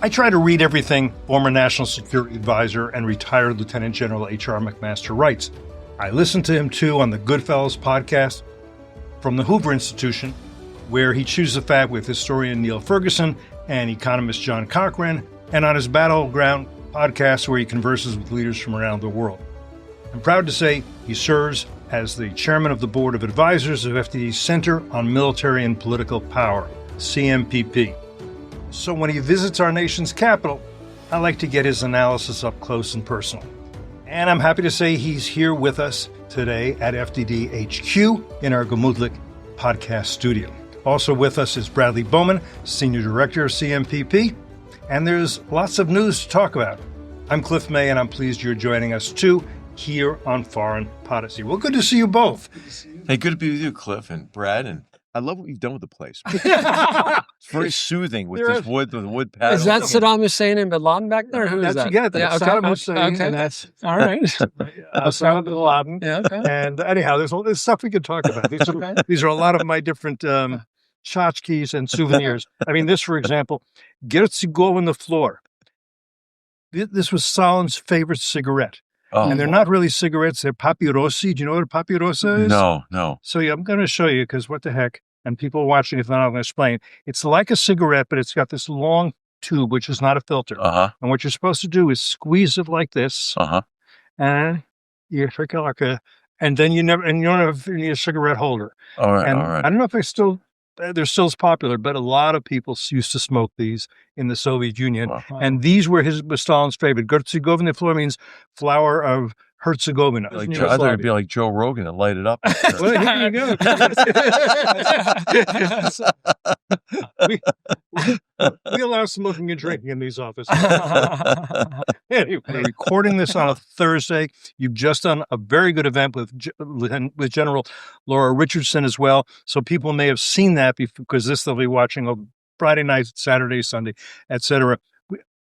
I try to read everything former National Security Advisor and retired Lieutenant General H.R. McMaster writes. I listen to him, too, on the Goodfellas podcast from the Hoover Institution, where he chews the fat with historian Neil Ferguson and economist John Cochran, and on his Battleground podcast, where he converses with leaders from around the world. I'm proud to say he serves as the chairman of the Board of Advisors of FDD's Center on Military and Political Power, CMPP. So when he visits our nation's capital, I like to get his analysis up close and personal. And I'm happy to say he's here with us today at FDD HQ in our Gemütlich podcast studio. Also with us is Bradley Bowman, Senior Director of CMPP, and there's lots of news to talk about. I'm Cliff May, and I'm pleased you're joining us too here on Foreign Policy. Well, good to see you both. Hey, good to be with you, Cliff and Brad, and I love what you've done with the place. It's very soothing with this wood, the wood paddle. Is that Saddam Hussein and Bin Laden back there? Who is that? Yeah, that's Saddam Hussein, okay. and that's all right. Osama bin Laden. Yeah, okay. And anyhow, there's stuff we could talk about. These are a lot of my different tchotchkes and souvenirs. I mean, this, for example, Gertzi-Go on the floor. This was Stalin's favorite cigarette. Oh, and they're not really cigarettes. They're papyrosi. Do you know what a papyrosa is? No. So yeah, I'm going to show you because what the heck? And people watching, if not, I'm going to explain. It's like a cigarette, but it's got this long tube, which is not a filter. And what you're supposed to do is squeeze it like this. And you and then you don't have any a cigarette holder. All right. I don't know if they're still as popular, but a lot of people used to smoke these in the Soviet Union. Wow. And these were Stalin's favorite. Gertzi-Govina flower means flower of Herzegovina. I thought it'd be like Joe Rogan and light it up. Well, here you go. we allow smoking and drinking in these offices. Anyway, we're recording this on a Thursday. You've just done a very good event with General Laura Richardson as well. So people may have seen that because they'll be watching on Friday night, Saturday, Sunday, etc.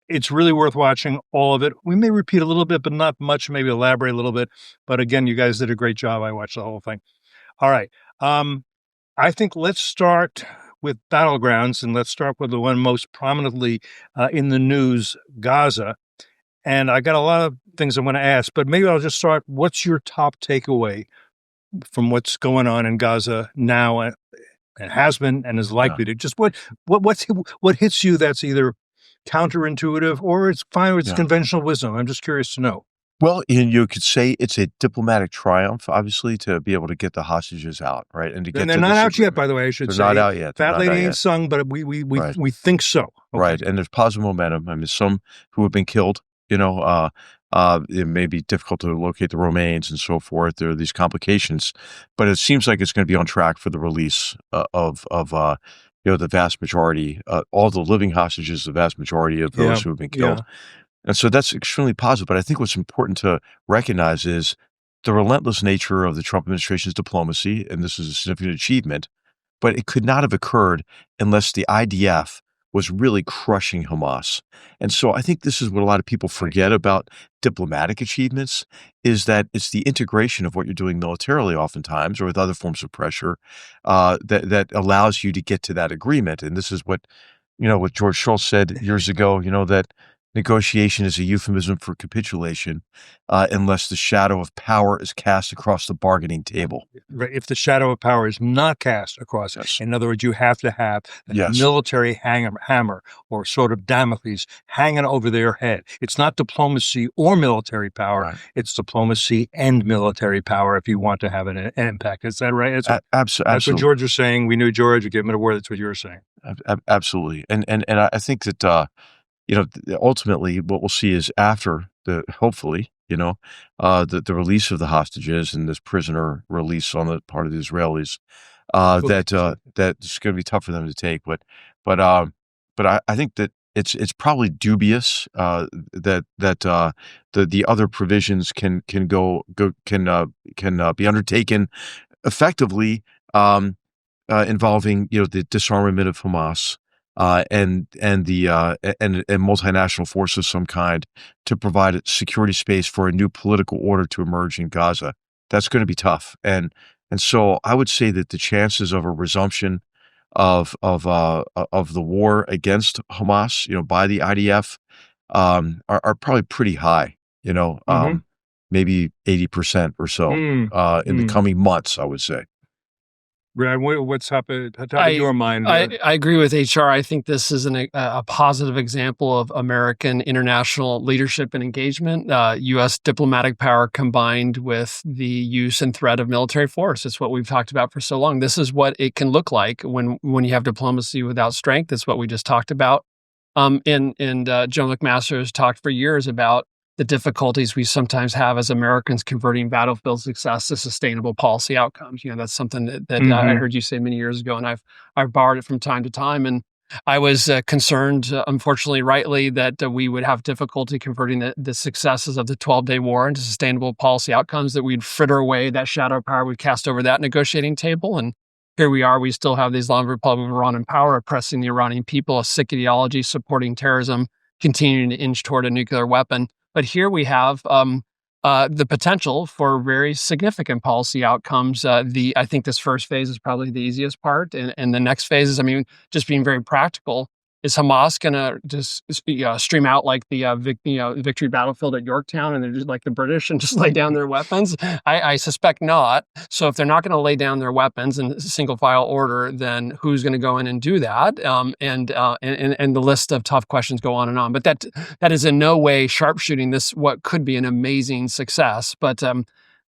It's really worth watching all of it. We may repeat a little bit, but not much, maybe elaborate a little bit. But again, you guys did a great job. I watched the whole thing. All right. I think let's start with Battlegrounds, and let's start with the one most prominently in the news, Gaza. And I got a lot of things I want to ask, but maybe I'll just start. What's your top takeaway from what's going on in Gaza now and has been and is likely to? Just what hits you that's either counterintuitive or it's fine with conventional wisdom? I'm just curious to know. Well, you could say it's a diplomatic triumph, obviously, to be able to get the hostages out, right? And they're not out yet, by the way. I should say they're not out yet. That lady ain't sung, but we think so. Okay. Right, and there's positive momentum. I mean, some who have been killed, it may be difficult to locate the remains and so forth. There are these complications, but it seems like it's going to be on track for the release of the vast majority, all the living hostages, the vast majority of those who have been killed. And so that's extremely positive. But I think what's important to recognize is the relentless nature of the Trump administration's diplomacy, and this is a significant achievement, but it could not have occurred unless the IDF was really crushing Hamas. And so I think this is what a lot of people forget about diplomatic achievements, is that it's the integration of what you're doing militarily oftentimes or with other forms of pressure that allows you to get to that agreement. And this is what George Shultz said years ago, that negotiation is a euphemism for capitulation unless the shadow of power is cast across the bargaining table. Right. If the shadow of power is not cast across it, in other words, you have to have a military hammer or sort of Damocles hanging over their head. It's not diplomacy or military power. Right. It's diplomacy and military power if you want to have an impact. Is that right? Absolutely. That's what George was saying. We knew George. We gave him a word. That's what you were saying. Absolutely. And I think that ultimately what we'll see is after hopefully, the release of the hostages and this prisoner release on the part of the Israelis, that's going to be tough for them to take. But I think that it's probably dubious that the other provisions can be undertaken effectively involving the disarmament of Hamas. And multinational force of some kind to provide security space for a new political order to emerge in Gaza. That's going to be tough. And so I would say that the chances of a resumption of the war against Hamas, by the IDF, are probably pretty high. Maybe 80% or so in the coming months, I would say. Brad, what's top of your mind? I agree with HR. I think this is a positive example of American international leadership and engagement. U.S. diplomatic power combined with the use and threat of military force. It's what we've talked about for so long. This is what it can look like when you have diplomacy without strength. It's what we just talked about. And Joe McMaster has talked for years about the difficulties we sometimes have as Americans converting battlefield success to sustainable policy outcomes. That's something that I heard you say many years ago, and I've borrowed it from time to time. And I was concerned, unfortunately, rightly, that we would have difficulty converting the successes of the 12-day war into sustainable policy outcomes, that we'd fritter away that shadow power we'd cast over that negotiating table. And here we are, we still have the Islamic Republic of Iran in power, oppressing the Iranian people, a sick ideology, supporting terrorism, continuing to inch toward a nuclear weapon. But here we have the potential for very significant policy outcomes. I think this first phase is probably the easiest part, and the next phase is, just being very practical. Is Hamas going to just stream out like the victory battlefield at Yorktown, and they're just like the British and just lay down their weapons? I suspect not. So if they're not going to lay down their weapons in single file order, then who's going to go in and do that? And the list of tough questions go on and on. But that is in no way sharpshooting this what could be an amazing success. But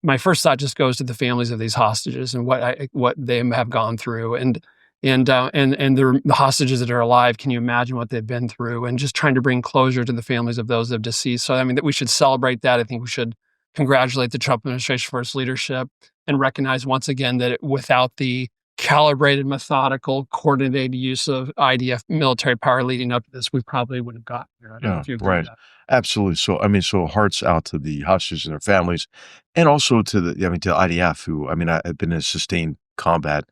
my first thought just goes to the families of these hostages and what they have gone through, and the hostages that are alive. Can you imagine what they've been through? And just trying to bring closure to the families of those that have deceased. So, that we should celebrate that. I think we should congratulate the Trump administration for its leadership and recognize once again that without the calibrated, methodical, coordinated use of IDF military power leading up to this, we probably wouldn't have gotten here. I don't know if you agree with that. Absolutely. So, hearts out to the hostages and their families, and also to the IDF, who, I've been in sustained combat.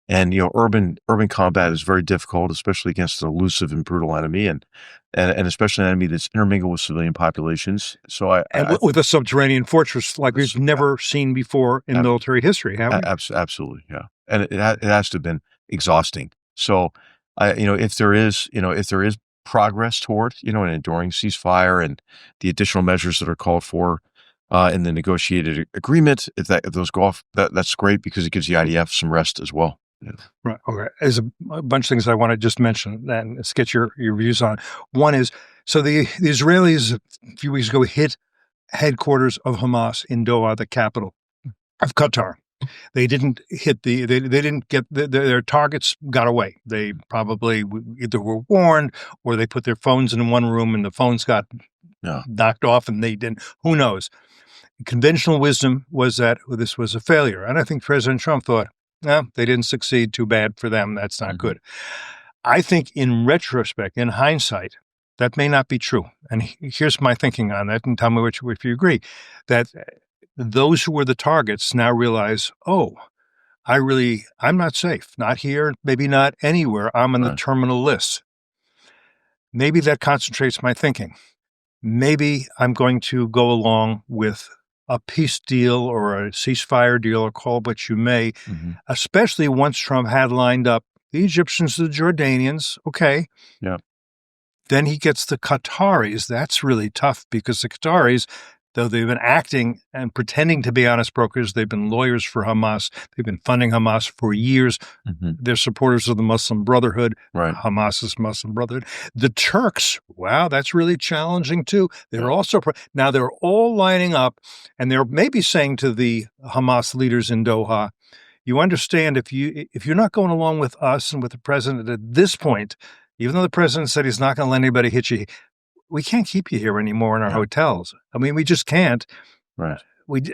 And urban combat is very difficult, especially against an elusive and brutal enemy, and especially an enemy that's intermingled with civilian populations. So with a subterranean fortress like we've never seen before in military history, have we? Absolutely, yeah. And it has to have been exhausting. So, if there is progress toward an enduring ceasefire and the additional measures that are called for in the negotiated agreement, if those go off, that's great, because it gives the IDF some rest as well. Yeah. Right. Okay. There's a bunch of things I want to just mention and let's get your views on. One is, so the Israelis a few weeks ago hit headquarters of Hamas in Doha, the capital of Qatar. They didn't hit they didn't get their targets got away. They probably either were warned or they put their phones in one room and the phones got knocked off and they didn't. Who knows? Conventional wisdom was that this was a failure. And I think President Trump thought, no, they didn't succeed. Too bad for them. That's not good. I think in retrospect, in hindsight, that may not be true. And here's my thinking on that, and tell me if you agree, that those who were the targets now realize, oh, I'm not safe. Not here, maybe not anywhere. I'm on the terminal list. Maybe that concentrates my thinking. Maybe I'm going to go along with a peace deal or a ceasefire deal, or call it what you may, especially once Trump had lined up the Egyptians, the Jordanians, okay. Yeah. Then he gets the Qataris. That's really tough, because the Qataris, though they've been acting and pretending to be honest brokers, they've been lawyers for Hamas. They've been funding Hamas for years. They're supporters of the Muslim Brotherhood, Hamas's Muslim Brotherhood. The Turks, wow, that's really challenging too. They're also, now they're all lining up, and they're maybe saying to the Hamas leaders in Doha, you understand, if you're not going along with us and with the president at this point, even though the president said he's not going to let anybody hit you, we can't keep you here anymore in our hotels. We just can't. Right.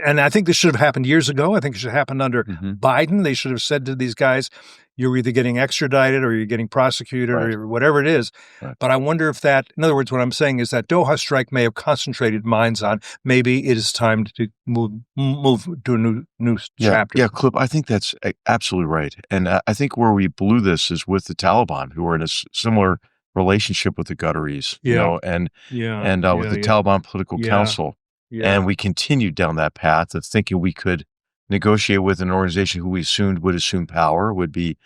And I think this should have happened years ago. I think it should have happened under Biden. They should have said to these guys, you're either getting extradited or you're getting prosecuted or whatever it is. Right. But I wonder if that, in other words, what I'm saying is that Doha strike may have concentrated minds on maybe it is time to move to a new chapter. Yeah, Clip, I think that's absolutely right. And I think where we blew this is with the Taliban, who are in a similar relationship with the Qataris, and with the Taliban Political Council. Yeah. And we continued down that path of thinking we could negotiate with an organization who we assumed would assume power, would be,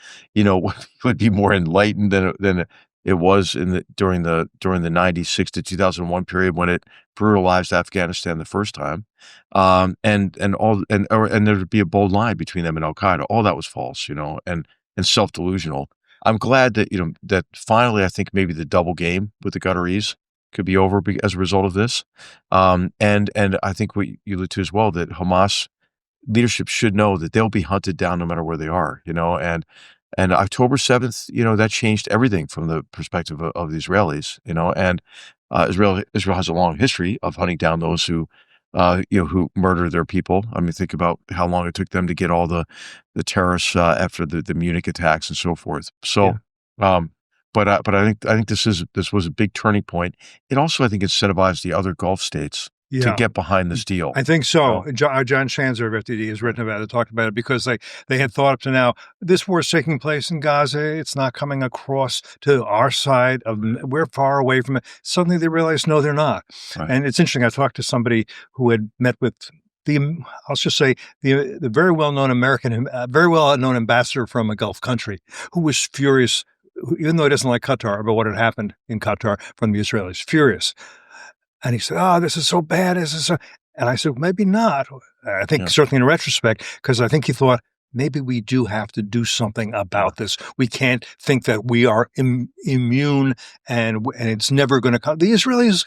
would be more enlightened than it was during the 96 to 2001 period when it brutalized Afghanistan the first time, and there would be a bold line between them and Al Qaeda. All that was false, and self delusional. I'm glad that that finally I think maybe the double game with the Qataris could be over as a result of this, and I think what you allude to as well, that Hamas leadership should know that they'll be hunted down no matter where they are, and October 7th, that changed everything from the perspective of the Israelis, and Israel has a long history of hunting down those who murder their people. I mean, think about how long it took them to get all the terrorists after the Munich attacks and so forth. So, but I think this was a big turning point. It also, I think, incentivized the other Gulf states to get behind this deal. I think so. John Schanzer of FDD has written about it, talked about it, because they had thought up to now, this war is taking place in Gaza. It's not coming across to our side. We're far away from it. Suddenly they realize, no, they're not. Right. And it's interesting. I talked to somebody who had met with I'll just say the very well-known very well-known ambassador from a Gulf country, who was furious, even though he doesn't like Qatar, about what had happened in Qatar from the Israelis. Furious. And he said, "Oh, this is so bad. This is so..." And I said, "Maybe not." I think certainly in retrospect, because I think he thought, maybe we do have to do something about this. We can't think that we are immune and it's never going to come. The Israelis,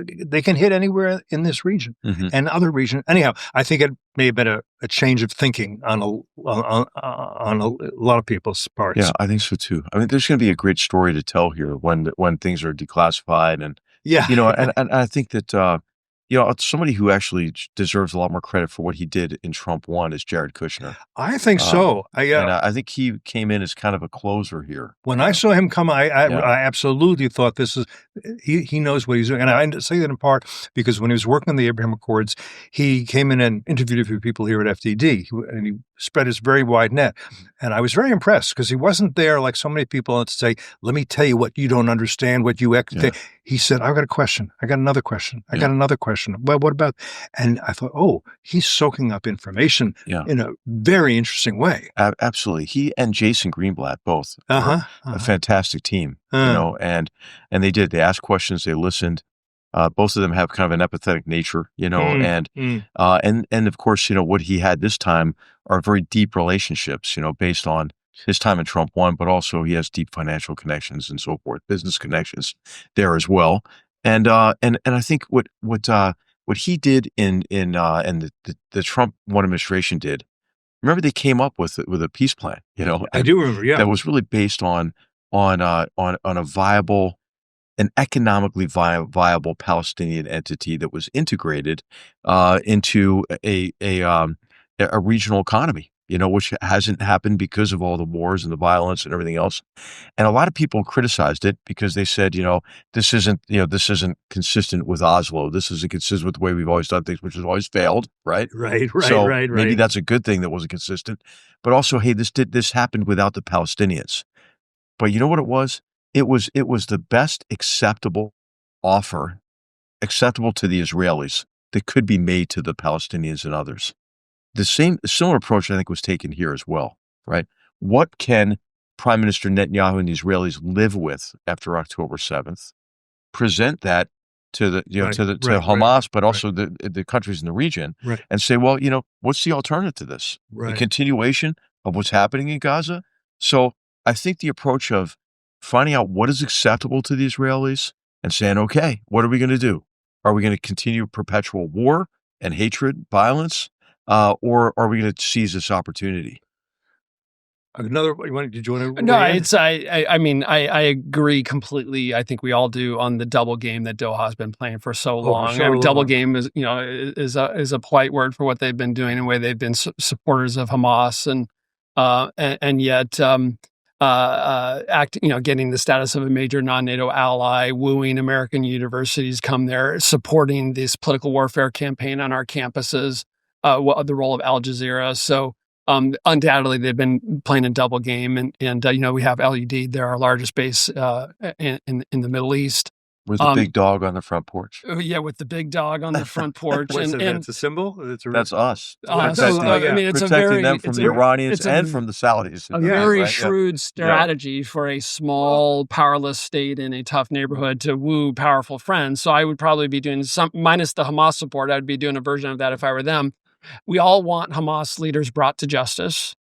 they can hit anywhere in this region and other regions. Anyhow, I think it may have been a change of thinking on a lot of people's parts. Yeah, I think so too. I mean, there's going to be a great story to tell here when things are declassified, and and I think that somebody who actually deserves a lot more credit for what he did in Trump 1 is Jared Kushner. I think so. I think he came in as kind of a closer here. When I saw him come, I absolutely thought this is, he knows what he's doing. And I say that in part because when he was working on the Abraham Accords, he came in and interviewed a few people here at FDD, and he spread his very wide net. And I was very impressed because he wasn't there like so many people to say, let me tell you what you don't understand, what you He said, I've got a question. I got another question. I got another question. Well, what about? And I thought, he's soaking up information in a very interesting way. Absolutely. He and Jason Greenblatt both were a fantastic team, and they did. They asked questions. They listened. Both of them have kind of an empathetic nature, and of course, what he had this time are very deep relationships, based on his time in Trump 1, but also he has deep financial connections and so forth, business connections there as well. And I think what he did and the Trump 1 administration did, remember they came up with a peace plan, I do remember, that was really based on a viable, an economically viable Palestinian entity that was integrated into a regional economy, which hasn't happened because of all the wars and the violence and everything else. And a lot of people criticized it because they said, this isn't consistent with Oslo. This isn't consistent with the way we've always done things, which has always failed, right? Right. So maybe that's a good thing that wasn't consistent. But also, hey, this happened without the Palestinians. But you know what it was? It was the best acceptable offer, acceptable to the Israelis, that could be made to the Palestinians and others. The similar approach, I think, was taken here as well, right? What can Prime Minister Netanyahu and the Israelis live with after October 7th? Present that to the Hamas, but also the countries in the region, and say, well, what's the alternative to this? The continuation of what's happening in Gaza? So I think the approach of finding out what is acceptable to the Israelis and saying, okay, what are we going to do? Are we going to continue perpetual war and hatred, violence, or are we going to seize this opportunity? Did you want to? No, I agree completely. I think we all do on the double game that Doha has been playing for so long. Double game is a polite word for what they've been doing, and the way they've been supporters of Hamas, and yet getting the status of a major non-NATO ally, wooing American universities come there, supporting this political warfare campaign on our campuses, the role of Al Jazeera. So undoubtedly they've been playing a double game, and we have LUD, they're our largest base in the Middle East. With the big dog on the front porch. Yeah, with the big dog on the front porch. That's a symbol? That's us. I mean, it's protecting them from the Iranians and from the Saudis. A very shrewd strategy for a small, powerless state in a tough neighborhood to woo powerful friends. So I would probably be doing some, minus the Hamas support, I'd be doing a version of that if I were them. We all want Hamas leaders brought to justice.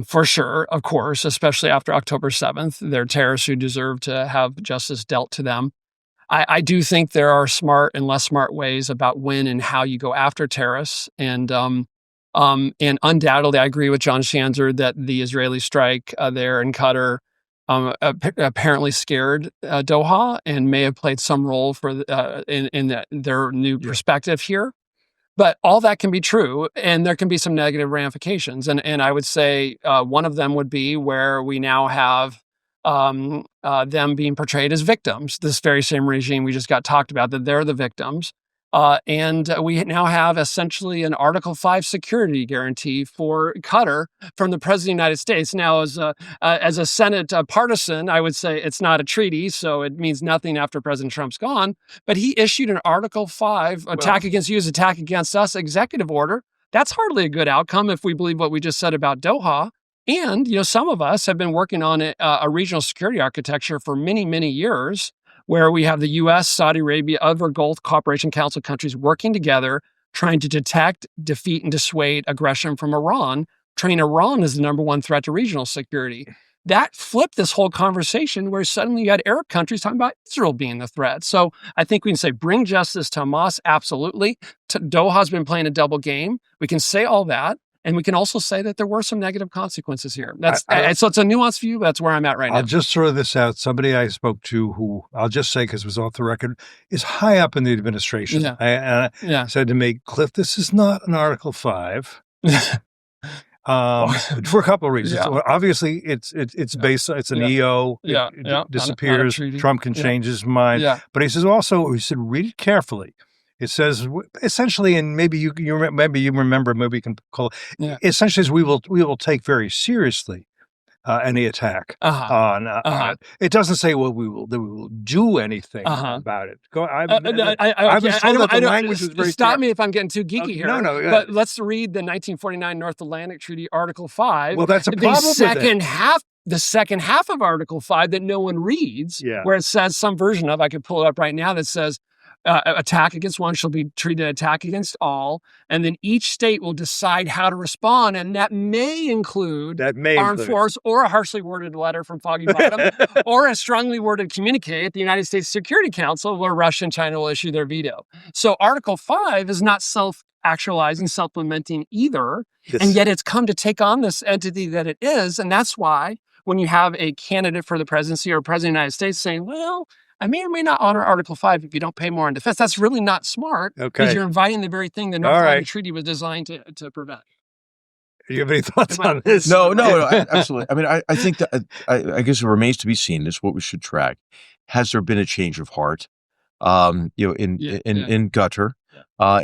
For sure, of course, especially after October 7th. They're terrorists who deserve to have justice dealt to them. I do think there are smart and less smart ways about when and how you go after terrorists. And undoubtedly, I agree with John Shanzer that the Israeli strike there in Qatar apparently scared Doha and may have played some role for in their new perspective here. But all that can be true, and there can be some negative ramifications. And I would say one of them would be where we now have them being portrayed as victims. This very same regime we just got talked about, that they're the victims. And we now have essentially an Article 5 security guarantee for Qatar from the President of the United States. Now, as a Senate partisan, I would say it's not a treaty, so it means nothing after President Trump's gone. But he issued an Article 5, attack against you is attack against us, executive order. That's hardly a good outcome if we believe what we just said about Doha. And, some of us have been working on a regional security architecture for many, many years, where we have the U.S., Saudi Arabia, other Gulf Cooperation Council countries working together, trying to detect, defeat, and dissuade aggression from Iran, treating Iran as the number one threat to regional security. That flipped this whole conversation where suddenly you had Arab countries talking about Israel being the threat. So I think we can say bring justice to Hamas, absolutely. Doha's been playing a double game. We can say all that. And we can also say that there were some negative consequences here. So it's a nuanced view. That's where I'm at right now. I'll just throw this out. Somebody I spoke to who, I'll just say because it was off the record, is high up in the administration. I said to me, Cliff, this is not an Article 5. For a couple of reasons. Yeah. Well, obviously, it's based. It's an EO. It disappears. Not Trump can change his mind. Yeah. But he says also, read it carefully. It says essentially, and maybe you remember, maybe we can call it. Yeah. Essentially, is we will take very seriously any attack on. It doesn't say we will do anything about it. I was told that the language was very. Stop me if I'm getting too geeky here. No. But let's read the 1949 North Atlantic Treaty, Article 5. Well, that's a problem. The second half of Article 5 that no one reads, where it says some version of, I could pull it up right now, that says. Attack against one shall be treated attack against all, and then each state will decide how to respond, and that may include armed force or a harshly worded letter from Foggy Bottom or a strongly worded communique at the United States Security Council where Russia and China will issue their veto. So Article 5 is not self-actualizing, self-lamenting either, and yet it's come to take on this entity that it is, and that's why when you have a candidate for the presidency or president of the United States saying, well, I may or may not honor Article 5 if you don't pay more on defense. That's really not smart because you're inviting the very thing the North Atlantic Treaty was designed to prevent. Do you have any thoughts on this? No, absolutely. I mean, I think that I guess it remains to be seen. Is what we should track. Has there been a change of heart? In Qatar,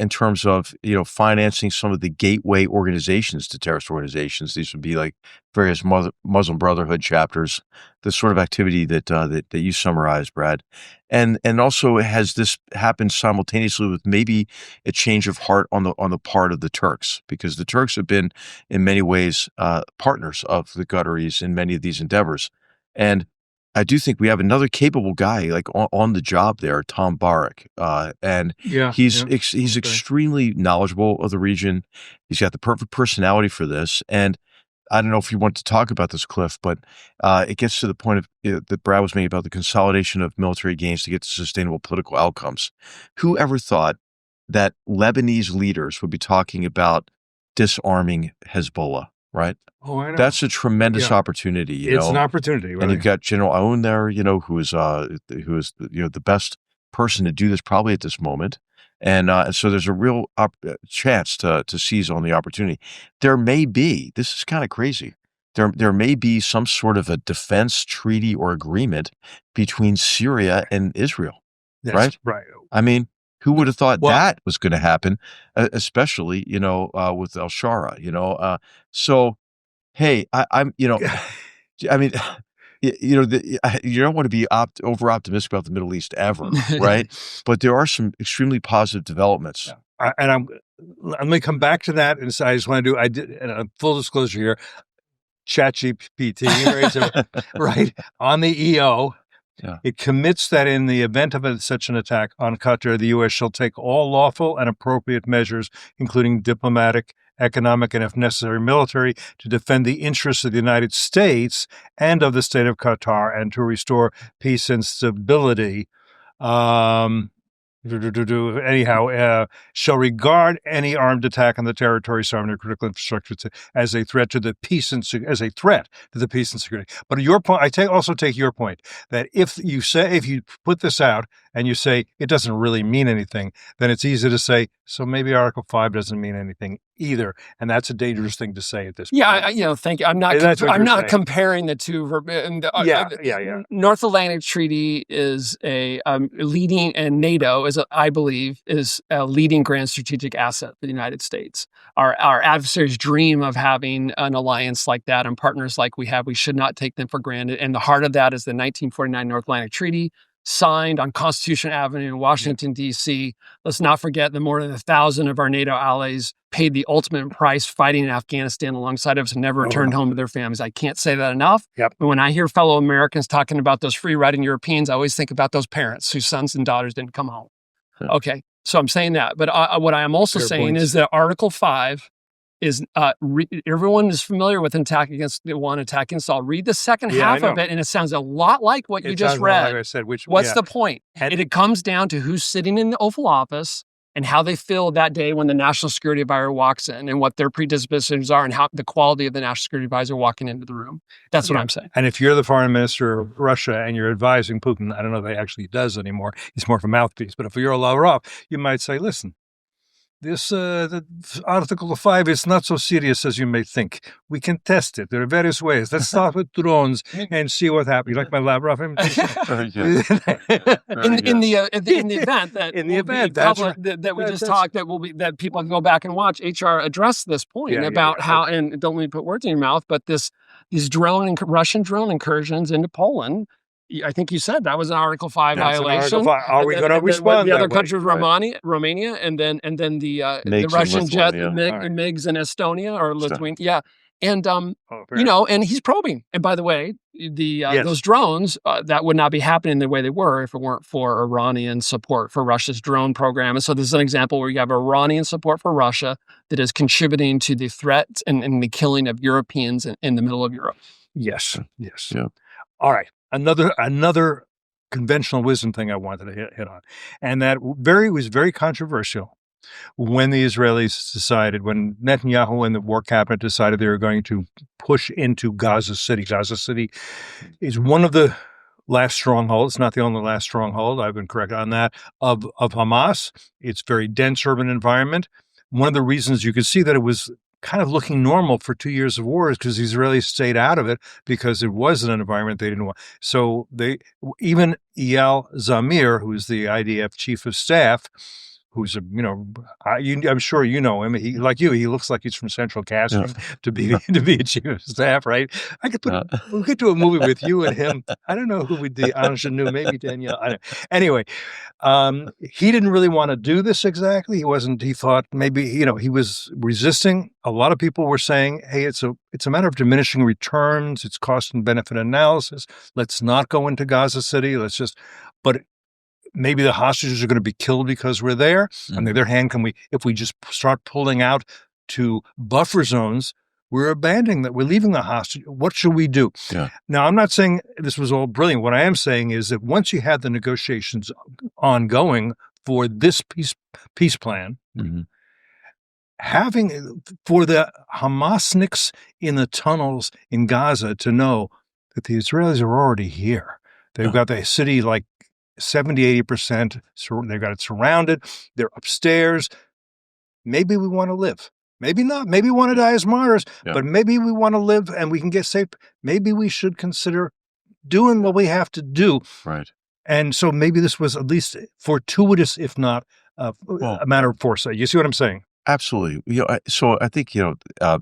in terms of financing some of the gateway organizations to terrorist organizations. These would be like various Muslim Brotherhood chapters, the sort of activity that you summarized, Brad, and also has this happened simultaneously with maybe a change of heart on the part of the Turks, because the Turks have been in many ways partners of the Qataris in many of these endeavors, and I do think we have another capable guy like on the job there, Tom Barak, and he's extremely knowledgeable of the region. He's got the perfect personality for this, and I don't know if you want to talk about this, Cliff, but it gets to the point of that Brad was making about the consolidation of military gains to get to sustainable political outcomes. Who ever thought that Lebanese leaders would be talking about disarming Hezbollah? Right. Oh, I know. That's a tremendous opportunity. It's an opportunity, right? And you've got General Aoun there, who is the best person to do this probably at this moment. And so there's a real chance to seize on the opportunity. There may be, this is kind of crazy, there may be some sort of a defense treaty or agreement between Syria and Israel. Right. I mean, who would have thought that was going to happen, especially, with al-Shara, so, hey, I'm, I mean, You don't want to be over optimistic about the Middle East ever, right? But there are some extremely positive developments. Yeah. And let me come back to that. And so I just want to and full disclosure here, ChatGPT, right, on the EO. Yeah. It commits that in the event of such an attack on Qatar, the U.S. shall take all lawful and appropriate measures, including diplomatic, economic, and if necessary, military, to defend the interests of the United States and of the state of Qatar and to restore peace and stability. Anyhow, shall regard any armed attack on the territory, sovereignty, or critical infrastructure as a threat to the peace and security. But your point, also take your point that if you put this out and you say it doesn't really mean anything, then it's easy to say, so maybe Article 5 doesn't mean anything either, and that's a dangerous thing to say at this point. Yeah, thank you. I'm not comparing the two. North Atlantic Treaty is a leading, and NATO is, I believe, is a leading grand strategic asset for the United States. Our adversaries dream of having an alliance like that and partners like we have. We should not take them for granted. And the heart of that is the 1949 North Atlantic Treaty, signed on Constitution Avenue in Washington, D.C. Let's not forget that more than 1,000 of our NATO allies paid the ultimate price fighting in Afghanistan alongside of us and never returned home to their families. I can't say that enough. Yep. But when I hear fellow Americans talking about those free-riding Europeans, I always think about those parents whose sons and daughters didn't come home. Yeah. Okay, so I'm saying that. But what I am also saying is that Article 5 is everyone is familiar with attack against all. Read the second half of it, and it sounds a lot like what you just read. Like I said, what's the point? It comes down to who's sitting in the Oval Office and how they feel that day when the national security advisor walks in, and what their predispositions are, and how the quality of the national security advisor walking into the room. That's what I'm saying. And if you're the foreign minister of Russia and you're advising Putin, I don't know if he actually does anymore. He's more of a mouthpiece. But if you're a Lavrov, you might say, listen, this the Article 5 is not so serious as you may think. We can test it. There are various ways. Let's start with drones and see what happens. You like my Lavrov imitation? In the event that we just talked, that people can go back and watch. HR address this point about how, and don't let me put words in your mouth, but these Russian drone incursions into Poland. I think you said that was an Article 5 violation. Are we going to respond? The other country was Romania, and then the Russian jet MiGs in Estonia or Lithuania. Yeah, and and he's probing. And by the way, those drones that would not be happening the way they were if it weren't for Iranian support for Russia's drone program. And so this is an example where you have Iranian support for Russia that is contributing to the threat and the killing of Europeans in the middle of Europe. Yes. Yeah. All right. Another conventional wisdom thing I wanted to hit on, and that was very controversial when the Israelis decided, when Netanyahu and the war cabinet decided they were going to push into Gaza City. Gaza City is one of the last strongholds, not the only last stronghold, I've been correct on that, of Hamas. It's a very dense urban environment. One of the reasons you could see that it was kind of looking normal for 2 years of war is because the Israelis stayed out of it because it wasn't an environment they didn't want. So even Eyal Zamir, who's the IDF chief of staff, who's I'm sure you know him. He, like you, he looks like he's from Central Casting to be a chief of staff, right? We could do a movie with you and him. I don't know who would be ingenue, maybe Danielle. I don't know. Anyway, he didn't really want to do this exactly. He thought maybe he was resisting. A lot of people were saying, "Hey, it's a matter of diminishing returns. It's cost and benefit analysis. Let's not go into Gaza City. But maybe the hostages are going to be killed because we're there. On the other hand, if we just start pulling out to buffer zones, we're abandoning that. We're leaving the hostage. What should we do?" Yeah. Now, I'm not saying this was all brilliant. What I am saying is that once you had the negotiations ongoing for this peace plan, having for the Hamasniks in the tunnels in Gaza to know that the Israelis are already here. They've got the city like 70-80%. They've got it surrounded. They're upstairs. Maybe we want to live. Maybe not. Maybe we want to die as martyrs, but maybe we want to live and we can get safe. Maybe we should consider doing what we have to do. Right. And so maybe this was at least fortuitous, if not a matter of foresight. You see what I'm saying? Absolutely. So I think,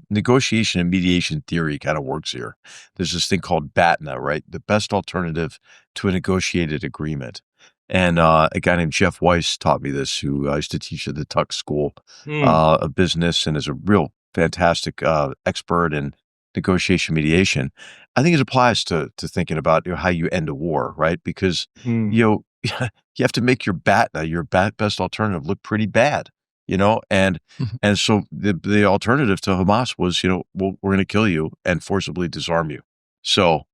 negotiation and mediation theory kind of works here. There's this thing called BATNA, right? The best alternative to a negotiated agreement. And a guy named Jeff Weiss taught me this, who I used to teach at the Tuck School of Business and is a real fantastic expert in negotiation mediation. I think it applies to thinking about how you end a war, right? Because you know you have to make your BATNA, your best alternative, look pretty bad. And so the alternative to Hamas was, we're going to kill you and forcibly disarm you. So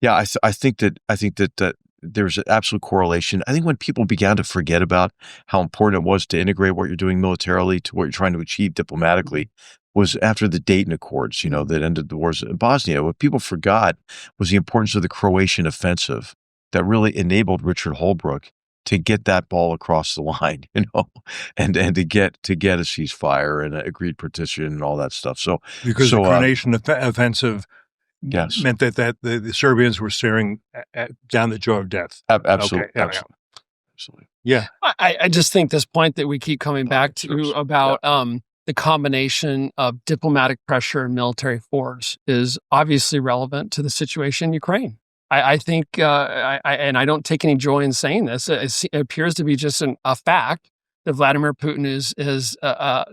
yeah, I think that there's an absolute correlation. I think when people began to forget about how important it was to integrate what you're doing militarily to what you're trying to achieve diplomatically was after the Dayton Accords, that ended the wars in Bosnia. What people forgot was the importance of the Croatian offensive that really enabled Richard Holbrooke to get that ball across the line, and to get a ceasefire and an agreed partition and all that stuff. Because the Croatian offensive yes. meant that the Serbians were staring down the jaw of death. Absolutely. Okay. Absolutely. Yeah. I just think this point that we keep coming back to about the combination of diplomatic pressure and military force is obviously relevant to the situation in Ukraine. I think, and I don't take any joy in saying this, it appears to be just a fact that Vladimir Putin is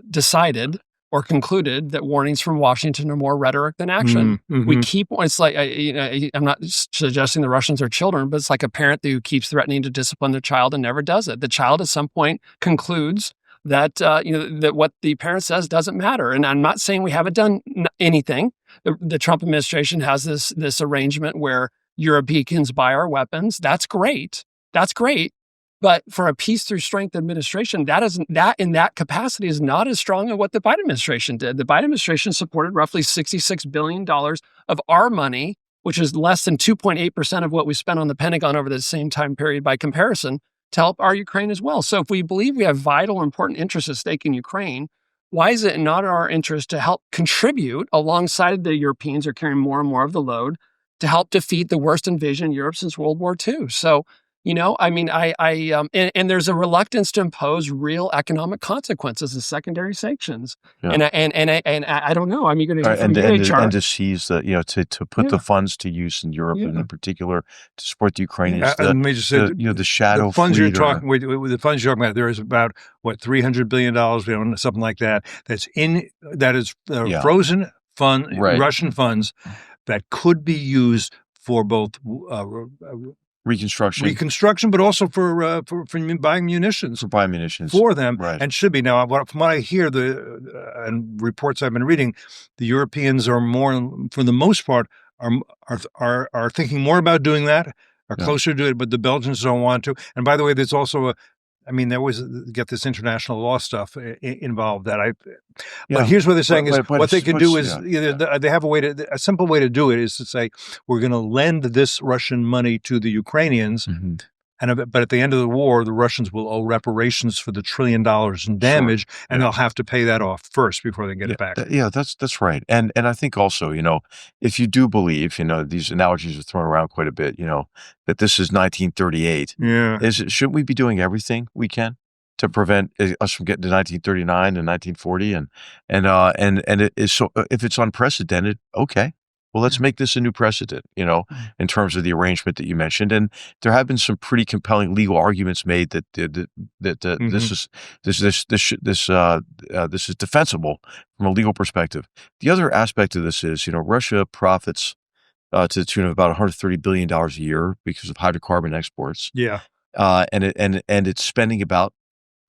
decided or concluded that warnings from Washington are more rhetoric than action. It's like, I'm not suggesting the Russians are children, but it's like a parent who keeps threatening to discipline their child and never does it. The child at some point concludes that, that what the parent says doesn't matter. And I'm not saying we haven't done anything. The Trump administration has this arrangement where Europeans buy our weapons. That's great. But for a peace through strength administration, that in that capacity is not as strong as what the Biden administration did. The Biden administration supported roughly $66 billion of our money, which is less than 2.8% of what we spent on the Pentagon over the same time period by comparison, to help our Ukraine as well. So if we believe we have vital, important interests at stake in Ukraine, why is it not in our interest to help contribute alongside the Europeans are carrying more and more of the load to help defeat the worst invasion in Europe since World War II? So, and there's a reluctance to impose real economic consequences as secondary sanctions. Yeah. And I don't know. I'm going to and to seize to put the funds to use in Europe and in particular to support the Ukrainians. Let me just say, the shadow the funds fleet you're talking with the funds you're talking about. There is about $300 billion, something like that. That is frozen fund, Russian funds that could be used for both reconstruction, but also for buying munitions. For them, right. And should be. Now, from what I hear, and reports I've been reading, the Europeans are more, for the most part, are thinking more about doing that, are closer to it, but the Belgians don't want to. And by the way, there's also they always get this international law stuff involved. But here's what they're saying is what they could do is they have a simple way to do it is to say we're going to lend this Russian money to the Ukrainians, but at the end of the war, the Russians will owe reparations for the $1 trillion in damage, and they'll have to pay that off first before they get it back. That's right. And I think also, if you do believe, these analogies are thrown around quite a bit, that this is 1938. Yeah. Shouldn't we be doing everything we can to prevent us from getting to 1939 and 1940? And it is so if it's unprecedented, okay. Well, let's make this a new precedent, in terms of the arrangement that you mentioned. And there have been some pretty compelling legal arguments made that this is defensible from a legal perspective. The other aspect of this is, Russia profits to the tune of about $130 billion a year because of hydrocarbon exports. Yeah. And it's spending about,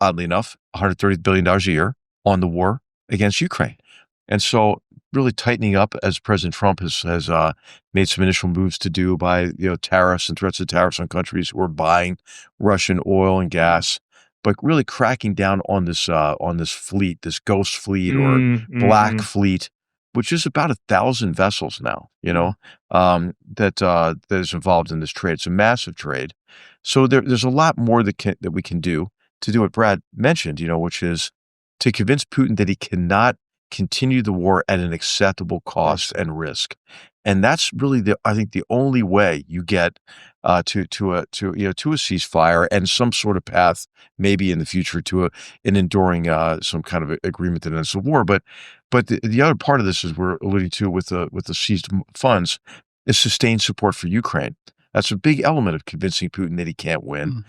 oddly enough, $130 billion a year on the war against Ukraine. And so really tightening up, as President Trump has made some initial moves to do by, tariffs and threats of tariffs on countries who are buying Russian oil and gas, but really cracking down on this fleet, this ghost fleet or black fleet, which is about 1,000 vessels now, that is involved in this trade. It's a massive trade. So there's a lot more that we can do to do what Brad mentioned, which is to convince Putin that he cannot continue the war at an acceptable cost and risk. And that's really I think the only way you get to a ceasefire and some sort of path, maybe in the future to an enduring some kind of agreement that ends the war. But the other part of this, as we're alluding to with the seized funds, is sustained support for Ukraine. That's a big element of convincing Putin that he can't win. Mm.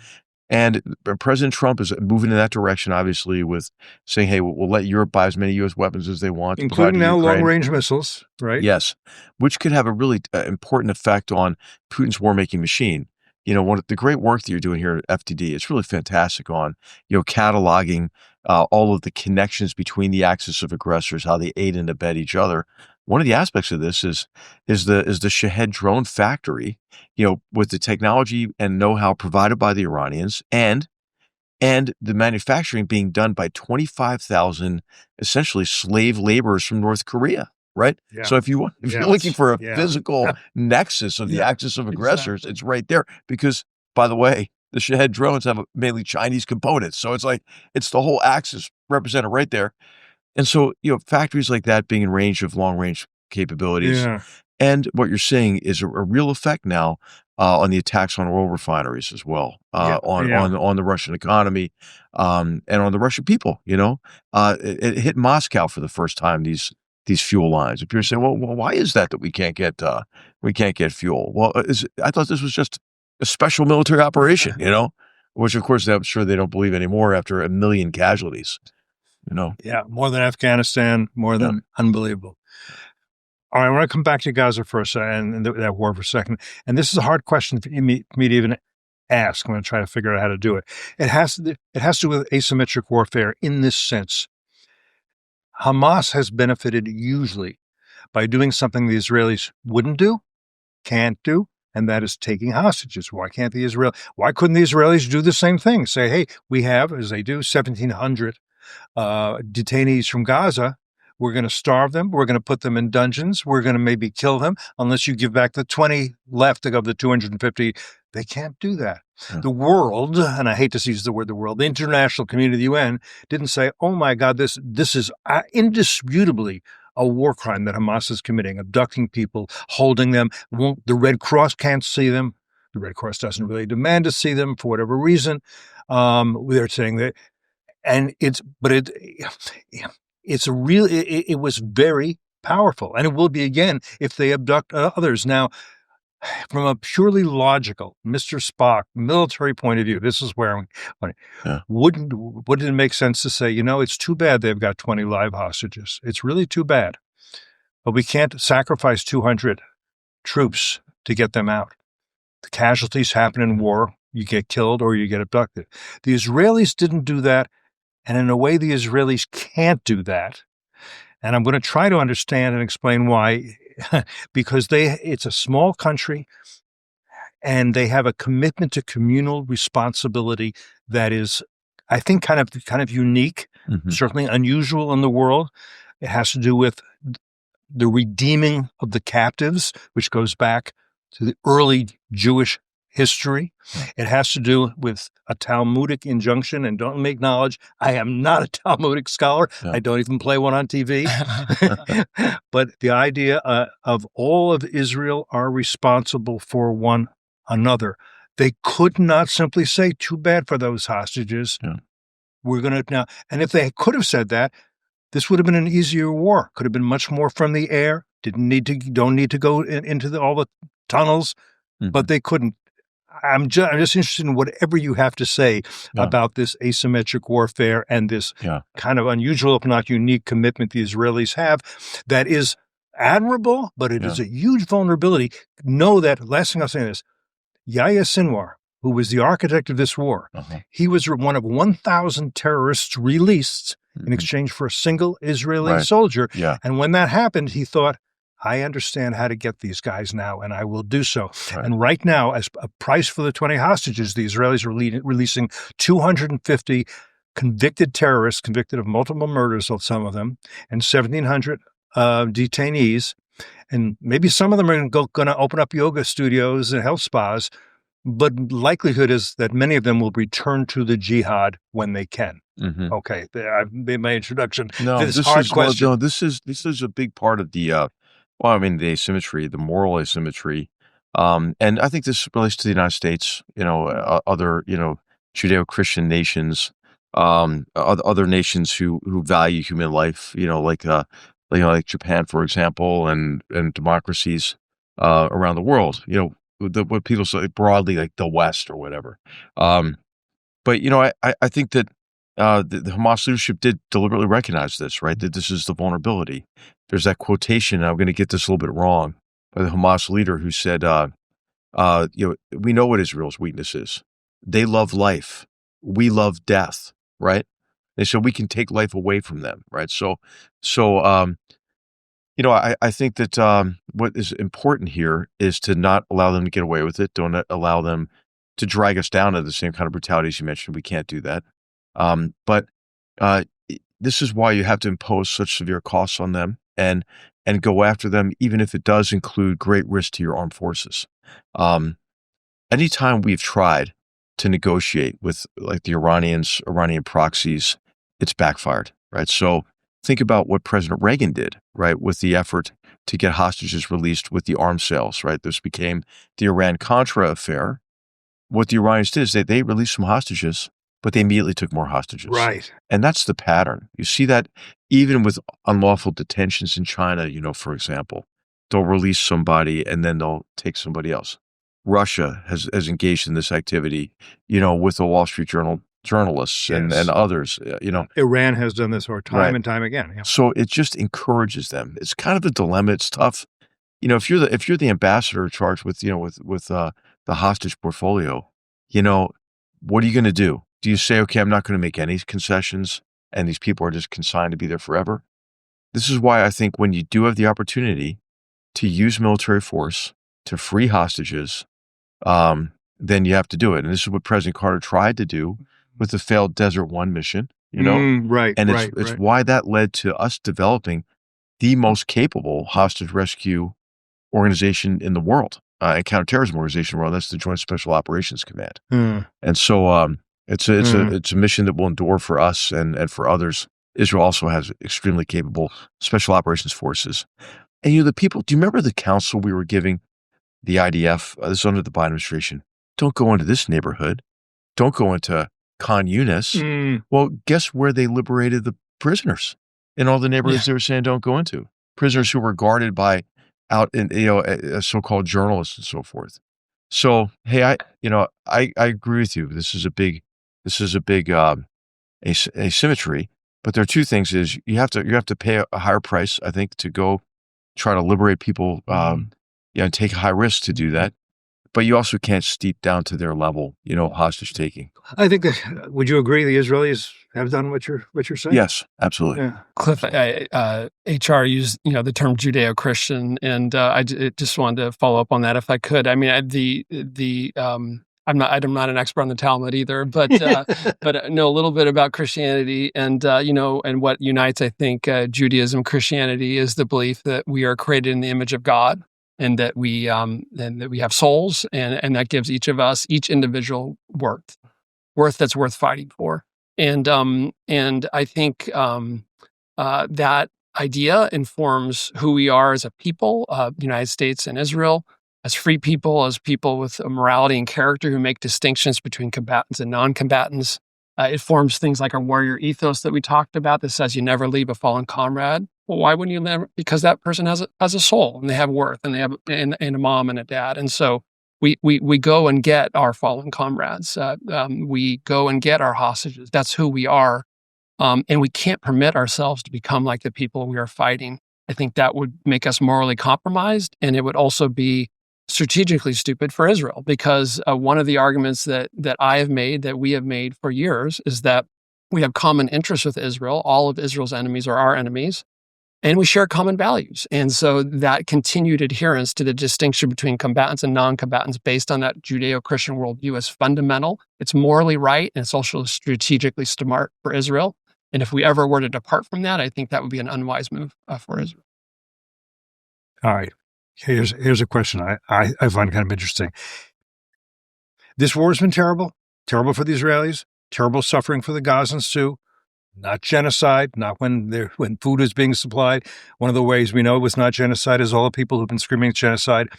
And President Trump is moving in that direction, obviously, with saying, hey, we'll let Europe buy as many U.S. weapons as they want. Including now long-range missiles, right? Yes, which could have a really important effect on Putin's war-making machine. One of the great work that you're doing here at FTD, it's really fantastic on, cataloging all of the connections between the Axis of Aggressors, how they aid and abet each other. One of the aspects of this is the Shahed drone factory, with the technology and know-how provided by the Iranians and the manufacturing being done by 25,000 essentially slave laborers from North Korea, right? Yeah. So if you're looking for a physical nexus of the Axis of Aggressors, it's right there. Because, by the way, the Shahed drones have mainly Chinese components, so it's the whole axis represented right there. And so, factories like that being in range of long-range capabilities, and what you're saying is a real effect now on the attacks on oil refineries as well, on the Russian economy, and on the Russian people. It hit Moscow for the first time. These fuel lines. If you're saying, well, why is that we can't get fuel? Well, I thought this was just a special military operation, which of course I'm sure they don't believe anymore after 1 million casualties. Yeah, more than Afghanistan, more than unbelievable. All right, I want to come back to Gaza for a second, and that war for a second. And this is a hard question for me to even ask. I'm going to try to figure out how to do it. It has to do with asymmetric warfare in this sense. Hamas has benefited usually by doing something the Israelis wouldn't do, can't do, and that is taking hostages. Why couldn't the Israelis do the same thing? Say, hey, we have, as they do, 1,700 detainees from Gaza. We're going to starve them. We're going to put them in dungeons. We're going to maybe kill them unless you give back the 20 left of the 250. They can't do that. Yeah. The world, and I hate to use the word the world, the international community, the UN, didn't say, oh my God, this is indisputably a war crime that Hamas is committing, abducting people, holding them. The Red Cross can't see them. The Red Cross doesn't really demand to see them for whatever reason. They're saying that, it was very powerful, and it will be again if they abduct others. Now, from a purely logical, Mr. Spock military point of view, this is where wouldn't it make sense to say, it's too bad they've got 20 live hostages. It's really too bad, but we can't sacrifice 200 troops to get them out. The casualties happen in war. You get killed or you get abducted. The Israelis didn't do that. And in a way, the Israelis can't do that. And I'm going to try to understand and explain why, because it's a small country and they have a commitment to communal responsibility that is, I think, kind of unique, certainly unusual in the world. It has to do with the redeeming of the captives, which goes back to the early Jewish history. It has to do with a Talmudic injunction, and don't acknowledge I am not a Talmudic scholar. No. I don't even play one on TV. But the idea of all of Israel are responsible for one another. They could not simply say, too bad for those hostages. Yeah. We're going to now. And if they could have said that, this would have been an easier war. Could have been much more from the air. Don't need to go into all the tunnels, but they couldn't. I'm just interested in whatever you have to say about this asymmetric warfare and this kind of unusual, if not unique, commitment the Israelis have that is admirable, but it is a huge vulnerability. Know that, last thing I'll say is, Yahya Sinwar, who was the architect of this war, he was one of 1,000 terrorists released in exchange for a single Israeli soldier. Yeah. And when that happened, he thought, I understand how to get these guys now, and I will do so. Right. And right now, as a price for the 20 hostages, the Israelis are releasing 250 convicted terrorists, convicted of multiple murders of some of them, and 1,700 detainees. And maybe some of them are going to open up yoga studios and health spas, but likelihood is that many of them will return to the jihad when they can. Okay, I've made my introduction. No, to this hard question. This is a big part of the the asymmetry, the moral asymmetry And I think this relates to the United States, other, Judeo-Christian nations, other nations who value human life, like Japan, for example, and democracies around the world, what people say broadly, like the West or whatever. But I think that the Hamas leadership did deliberately recognize this, right? That this is the vulnerability. There's that quotation. I'm going to get this a little bit wrong, by the Hamas leader who said, we know what Israel's weakness is. They love life. We love death, right? And so we can take life away from them, right? I think that what is important here is to not allow them to get away with it. Don't allow them to drag us down to the same kind of brutality as you mentioned. We can't do that. But this is why you have to impose such severe costs on them and go after them, even if it does include great risk to your armed forces. Anytime we've tried to negotiate with like the Iranian proxies, it's backfired, right? So think about what President Reagan did, right, with the effort to get hostages released with the arms sales, right? This became the Iran-Contra affair. What the Iranians did is they released some hostages, but they immediately took more hostages. Right. And that's the pattern. You see that even with unlawful detentions in China, for example, they'll release somebody and then they'll take somebody else. Russia has engaged in this activity, with the Wall Street Journal journalists and others, Iran has done this time and time again. Yeah. So it just encourages them. It's kind of a dilemma. It's tough. If you're the ambassador charged with, with the hostage portfolio, what are you going to do? Do you say, okay, I'm not going to make any concessions and these people are just consigned to be there forever? This is why I think when you do have the opportunity to use military force to free hostages, then you have to do it. And this is what President Carter tried to do with the failed Desert One mission, Right. And it's why that led to us developing the most capable hostage rescue organization in the world, and counterterrorism organization in the world. That's the Joint Special Operations Command. And so it's a mission that will endure for us and for others. Israel also has extremely capable special operations forces. And the people, do you remember the counsel we were giving the IDF, this is under the Biden administration? Don't go into this neighborhood. Don't go into Khan Yunis. Well, guess where they liberated the prisoners in all the neighborhoods they were saying don't go into? Prisoners who were guarded by so-called journalists and so forth. So, hey, I agree with you. This is a big asymmetry. But there are two things: is you have to pay a higher price, I think, to go try to liberate people, and take a high risk to do that. But you also can't steep down to their level, hostage taking. I think that, would you agree the Israelis have done what you're saying? Yes, absolutely. Yeah. Cliff, HR used the term Judeo-Christian, and I just wanted to follow up on that if I could. I mean, I'm not an expert on the Talmud either, but but I know a little bit about Christianity, and and what unites, I think, Judaism, Christianity is the belief that we are created in the image of God, and that we have souls, and that gives each of us, each individual, worth that's worth fighting for. And I think that idea informs who we are as a people, the United States and Israel, as free people, as people with a morality and character who make distinctions between combatants and non-combatants. It forms things like our warrior ethos that we talked about that says you never leave a fallen comrade. Well, why wouldn't you never? Because that person has a soul, and they have worth, and they have and a mom and a dad. And so we go and get our fallen comrades. We go and get our hostages. That's who we are. And we can't permit ourselves to become like the people we are fighting. I think that would make us morally compromised, and it would also be strategically stupid for Israel, because one of the arguments that I have made, that we have made for years, is that we have common interests with Israel. All of Israel's enemies are our enemies, and we share common values. And so that continued adherence to the distinction between combatants and non-combatants based on that Judeo-Christian worldview is fundamental. It's morally right, and it's also strategically smart for Israel. And if we ever were to depart from that, I think that would be an unwise move for Israel. All right. Here's a question I find kind of interesting. This war has been terrible for the Israelis, terrible suffering for the Gazans too. Not genocide, not when food is being supplied. One of the ways we know it was not genocide is all the people who've been screaming genocide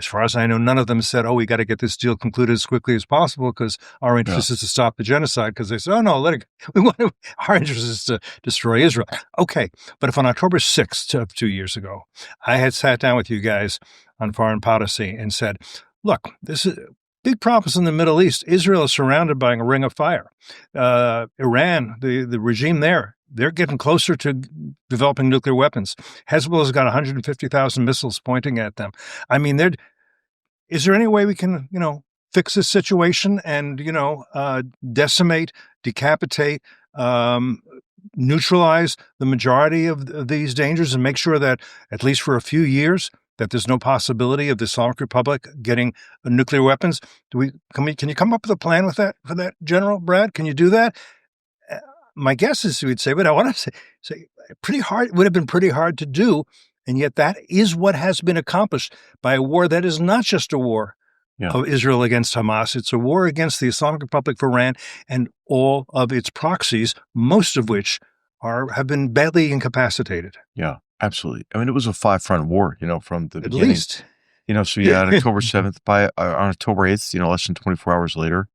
as far as I know, none of them said, "Oh, we got to get this deal concluded as quickly as possible because our interest is to stop the genocide." Because they said, "Oh no, let it. We want to, our interest is to destroy Israel." Okay, but if on October 6th of 2 years ago, I had sat down with you guys on foreign policy and said, "Look, this is." Big problems in the Middle East. Israel is surrounded by a ring of fire. Iran, the regime there, they're getting closer to developing nuclear weapons. Hezbollah's got 150,000 missiles pointing at them. I mean, is there any way we can, fix this situation and, decimate, decapitate, neutralize the majority of these dangers and make sure that, at least for a few years, that there's no possibility of the Islamic Republic getting nuclear weapons? Can you come up with a plan for that, General Brad? Can you do that? My guess is we'd say, but I want to say pretty hard. It would have been pretty hard to do, and yet that is what has been accomplished by a war that is not just a war of Israel against Hamas. It's a war against the Islamic Republic of Iran and all of its proxies, most of which have been badly incapacitated. Yeah. Absolutely. I mean, it was a 5-front war, from the beginning. At least. So you had October 7th. On October 8th, less than 24 hours later,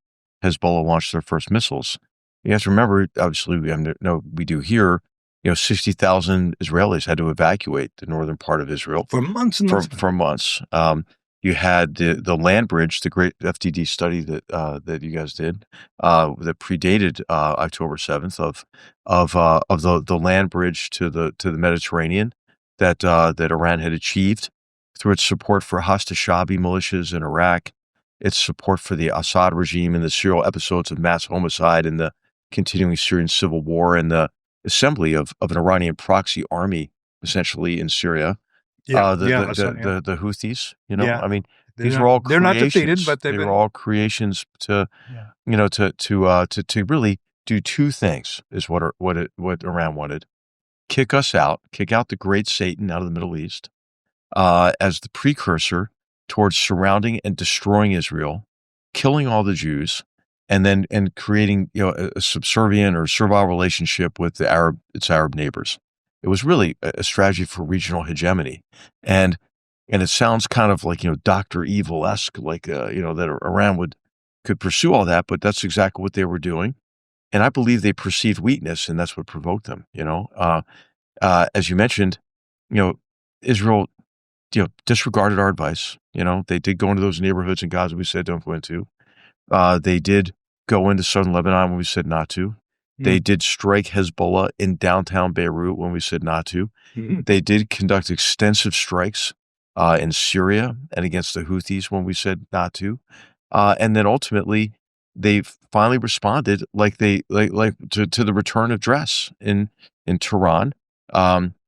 Hezbollah launched their first missiles. You have to remember, obviously, we do here, 60,000 Israelis had to evacuate the northern part of Israel. For months and months. For months. You had the land bridge, the great FDD study that you guys did, that predated October 7th of the land bridge to the Mediterranean that Iran had achieved through its support for Hashd-e-Shaabi militias in Iraq, its support for the Assad regime in the serial episodes of mass homicide in the continuing Syrian civil war, and the assembly of an Iranian proxy army essentially in Syria. The Houthis, I mean, these are all creations. They're not defeated, but they were all creations to really do two things is what Iran wanted: kick out the great Satan out of the Middle East, as the precursor towards surrounding and destroying Israel, killing all the Jews, and creating a subservient or servile relationship with its Arab neighbors. It was really a strategy for regional hegemony, and it sounds kind of like Dr. Evil-esque, like that Iran could pursue all that, but that's exactly what they were doing, and I believe they perceived weakness, and that's what provoked them. As you mentioned, Israel, disregarded our advice. They did go into those neighborhoods in Gaza we said don't go into. They did go into southern Lebanon when we said not to. They did strike Hezbollah in downtown Beirut when we said not to. They did conduct extensive strikes in Syria and against the Houthis when we said not to. And then ultimately, they finally responded like to the return address in Tehran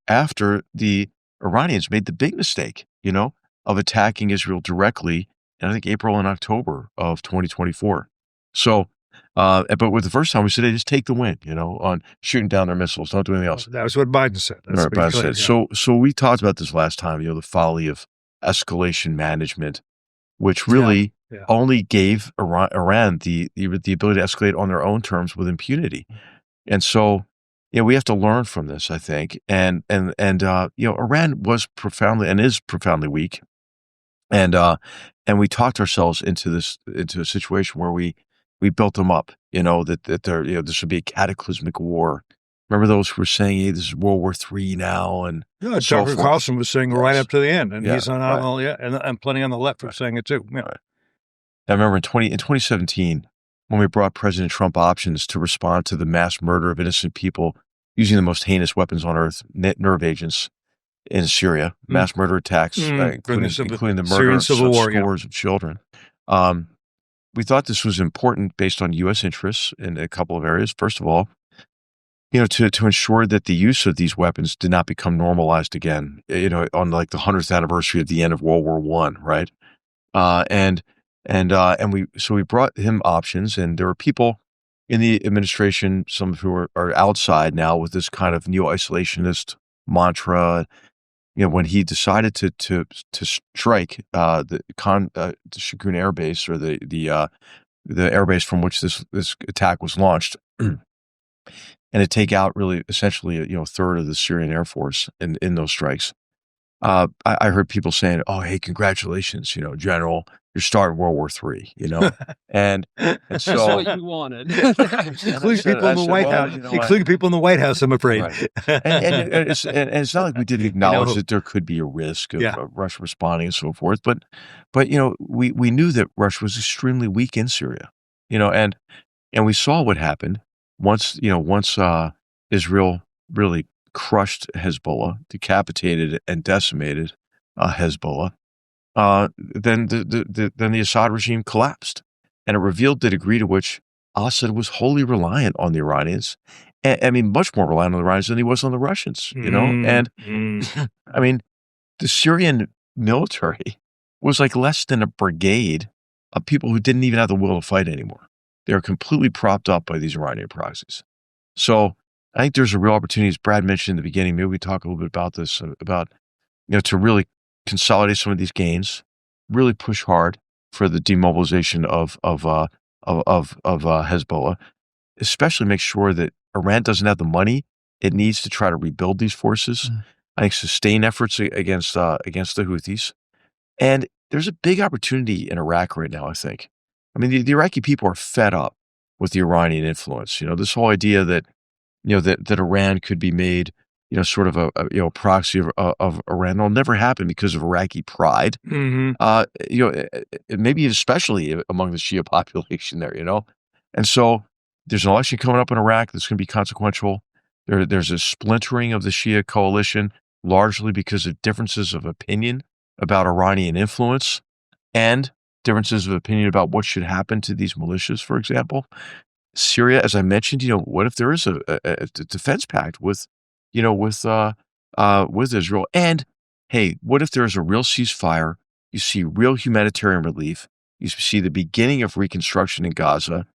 after the Iranians made the big mistake, of attacking Israel directly in, I think, April and October of 2024. So, but with the first time we said, hey, just take the win, on shooting down their missiles. Don't do anything else. That was what Biden said. Right, Biden said. Yeah. So we talked about this last time, the folly of escalation management, which really only gave Iran the ability to escalate on their own terms with impunity. And so, we have to learn from this, I think. And Iran was profoundly and is profoundly weak. And we talked ourselves into a situation where we built them up, that there, this would be a cataclysmic war. Remember those who were saying, hey, this is World War III now? And Tucker Carlson was saying right up to the end. And he's on and plenty on the left were saying it too. Yeah. Right. I remember in 2017, when we brought President Trump options to respond to the mass murder of innocent people using the most heinous weapons on earth, nerve agents in Syria, mass murder attacks, including the murder of scores of children. We thought this was important based on U.S. interests in a couple of areas. First of all, to ensure that the use of these weapons did not become normalized again, on like the 100th anniversary of the end of World War I, right? We brought him options, and there were people in the administration, some who are outside now with this kind of neo-isolationist mantra. When he decided to strike the Shikun Air Base, or the air base from which this attack was launched, and to take out really essentially a third of the Syrian Air Force in those strikes, I heard people saying, "Oh, hey, congratulations, General, you're starting World War III," and Just so what you wanted. Including people in the White well, House. you know what? Including people in the White House, I'm afraid. Right. And it's not like we didn't acknowledge that there could be a risk of Yeah. Russia responding and so forth, but we knew that Russia was extremely weak in Syria, and we saw what happened once Israel really crushed Hezbollah, decapitated and decimated Hezbollah. Then the Assad regime collapsed, and it revealed the degree to which Assad was wholly reliant on the Iranians. I mean, much more reliant on the Iranians than he was on the Russians. And I mean, the Syrian military was like less than a brigade of people who didn't even have the will to fight anymore. They were completely propped up by these Iranian proxies. So I think there's a real opportunity, as Brad mentioned in the beginning. Maybe we talk a little bit about this, about to really consolidate some of these gains, really push hard for the demobilization of Hezbollah, especially make sure that Iran doesn't have the money it needs to try to rebuild these forces. I think sustain efforts against the Houthis, and there's a big opportunity in Iraq right now. I think. I mean, the Iraqi people are fed up with the Iranian influence. This whole idea that that Iran could be made sort of a proxy of Iran will never happen because of Iraqi pride. Maybe especially among the Shia population there. And so there's an election coming up in Iraq that's going to be consequential. There's a splintering of the Shia coalition, largely because of differences of opinion about Iranian influence and differences of opinion about what should happen to these militias, for example. Syria, as I mentioned, what if there is a defense pact with Israel? And hey, what if there is a real ceasefire? You see real humanitarian relief. You see the beginning of reconstruction in Gaza.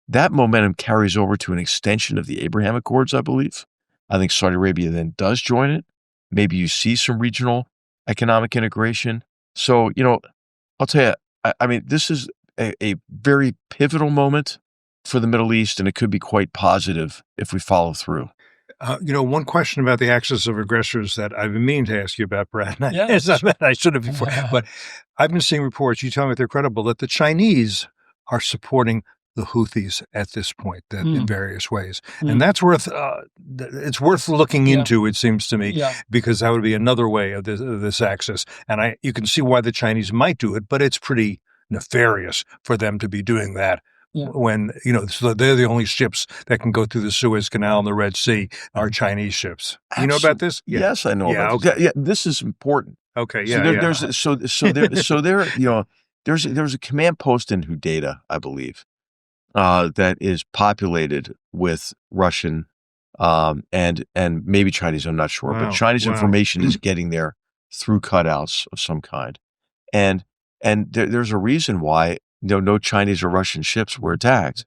That momentum carries over to an extension of the Abraham Accords, I believe. I think Saudi Arabia then does join it. Maybe you see some regional economic integration. So, I'll tell you, I mean, this is a very pivotal moment for the Middle East, and it could be quite positive if we follow through. One question about the Axis of Aggressors that I've been meaning to ask you about, Brad. I should have before, but I've been seeing reports, you tell me if they're credible, that the Chinese are supporting the Houthis at this point in various ways. And that's it's worth looking into, it seems to me, because that would be another way of this axis. And you can see why the Chinese might do it, but it's pretty nefarious for them to be doing that. When, so they're the only ships that can go through the Suez Canal and the Red Sea are Chinese ships. You know about this? Yeah. Yes, I know about this. Yeah, this is important. Okay, There's a command post in Hudaydah, I believe, that is populated with Russian and maybe Chinese, I'm not sure, but Chinese information is getting there through cutouts of some kind. And there's a reason why no Chinese or Russian ships were attacked.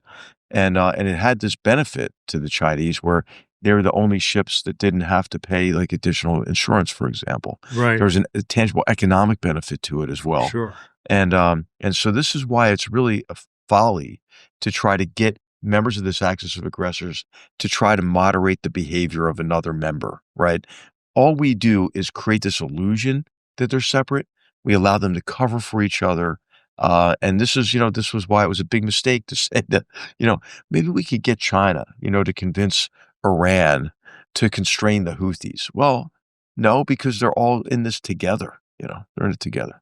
And it had this benefit to the Chinese where they were the only ships that didn't have to pay like additional insurance, for example. Right. There was a tangible economic benefit to it as well. Sure. And so this is why it's really a folly to try to get members of this Axis of Aggressors to try to moderate the behavior of another member, right? All we do is create this illusion that they're separate. We allow them to cover for each other. And this was why it was a big mistake to say that, maybe we could get China, to convince Iran to constrain the Houthis. Well, no, because they're all in this together, they're in it together.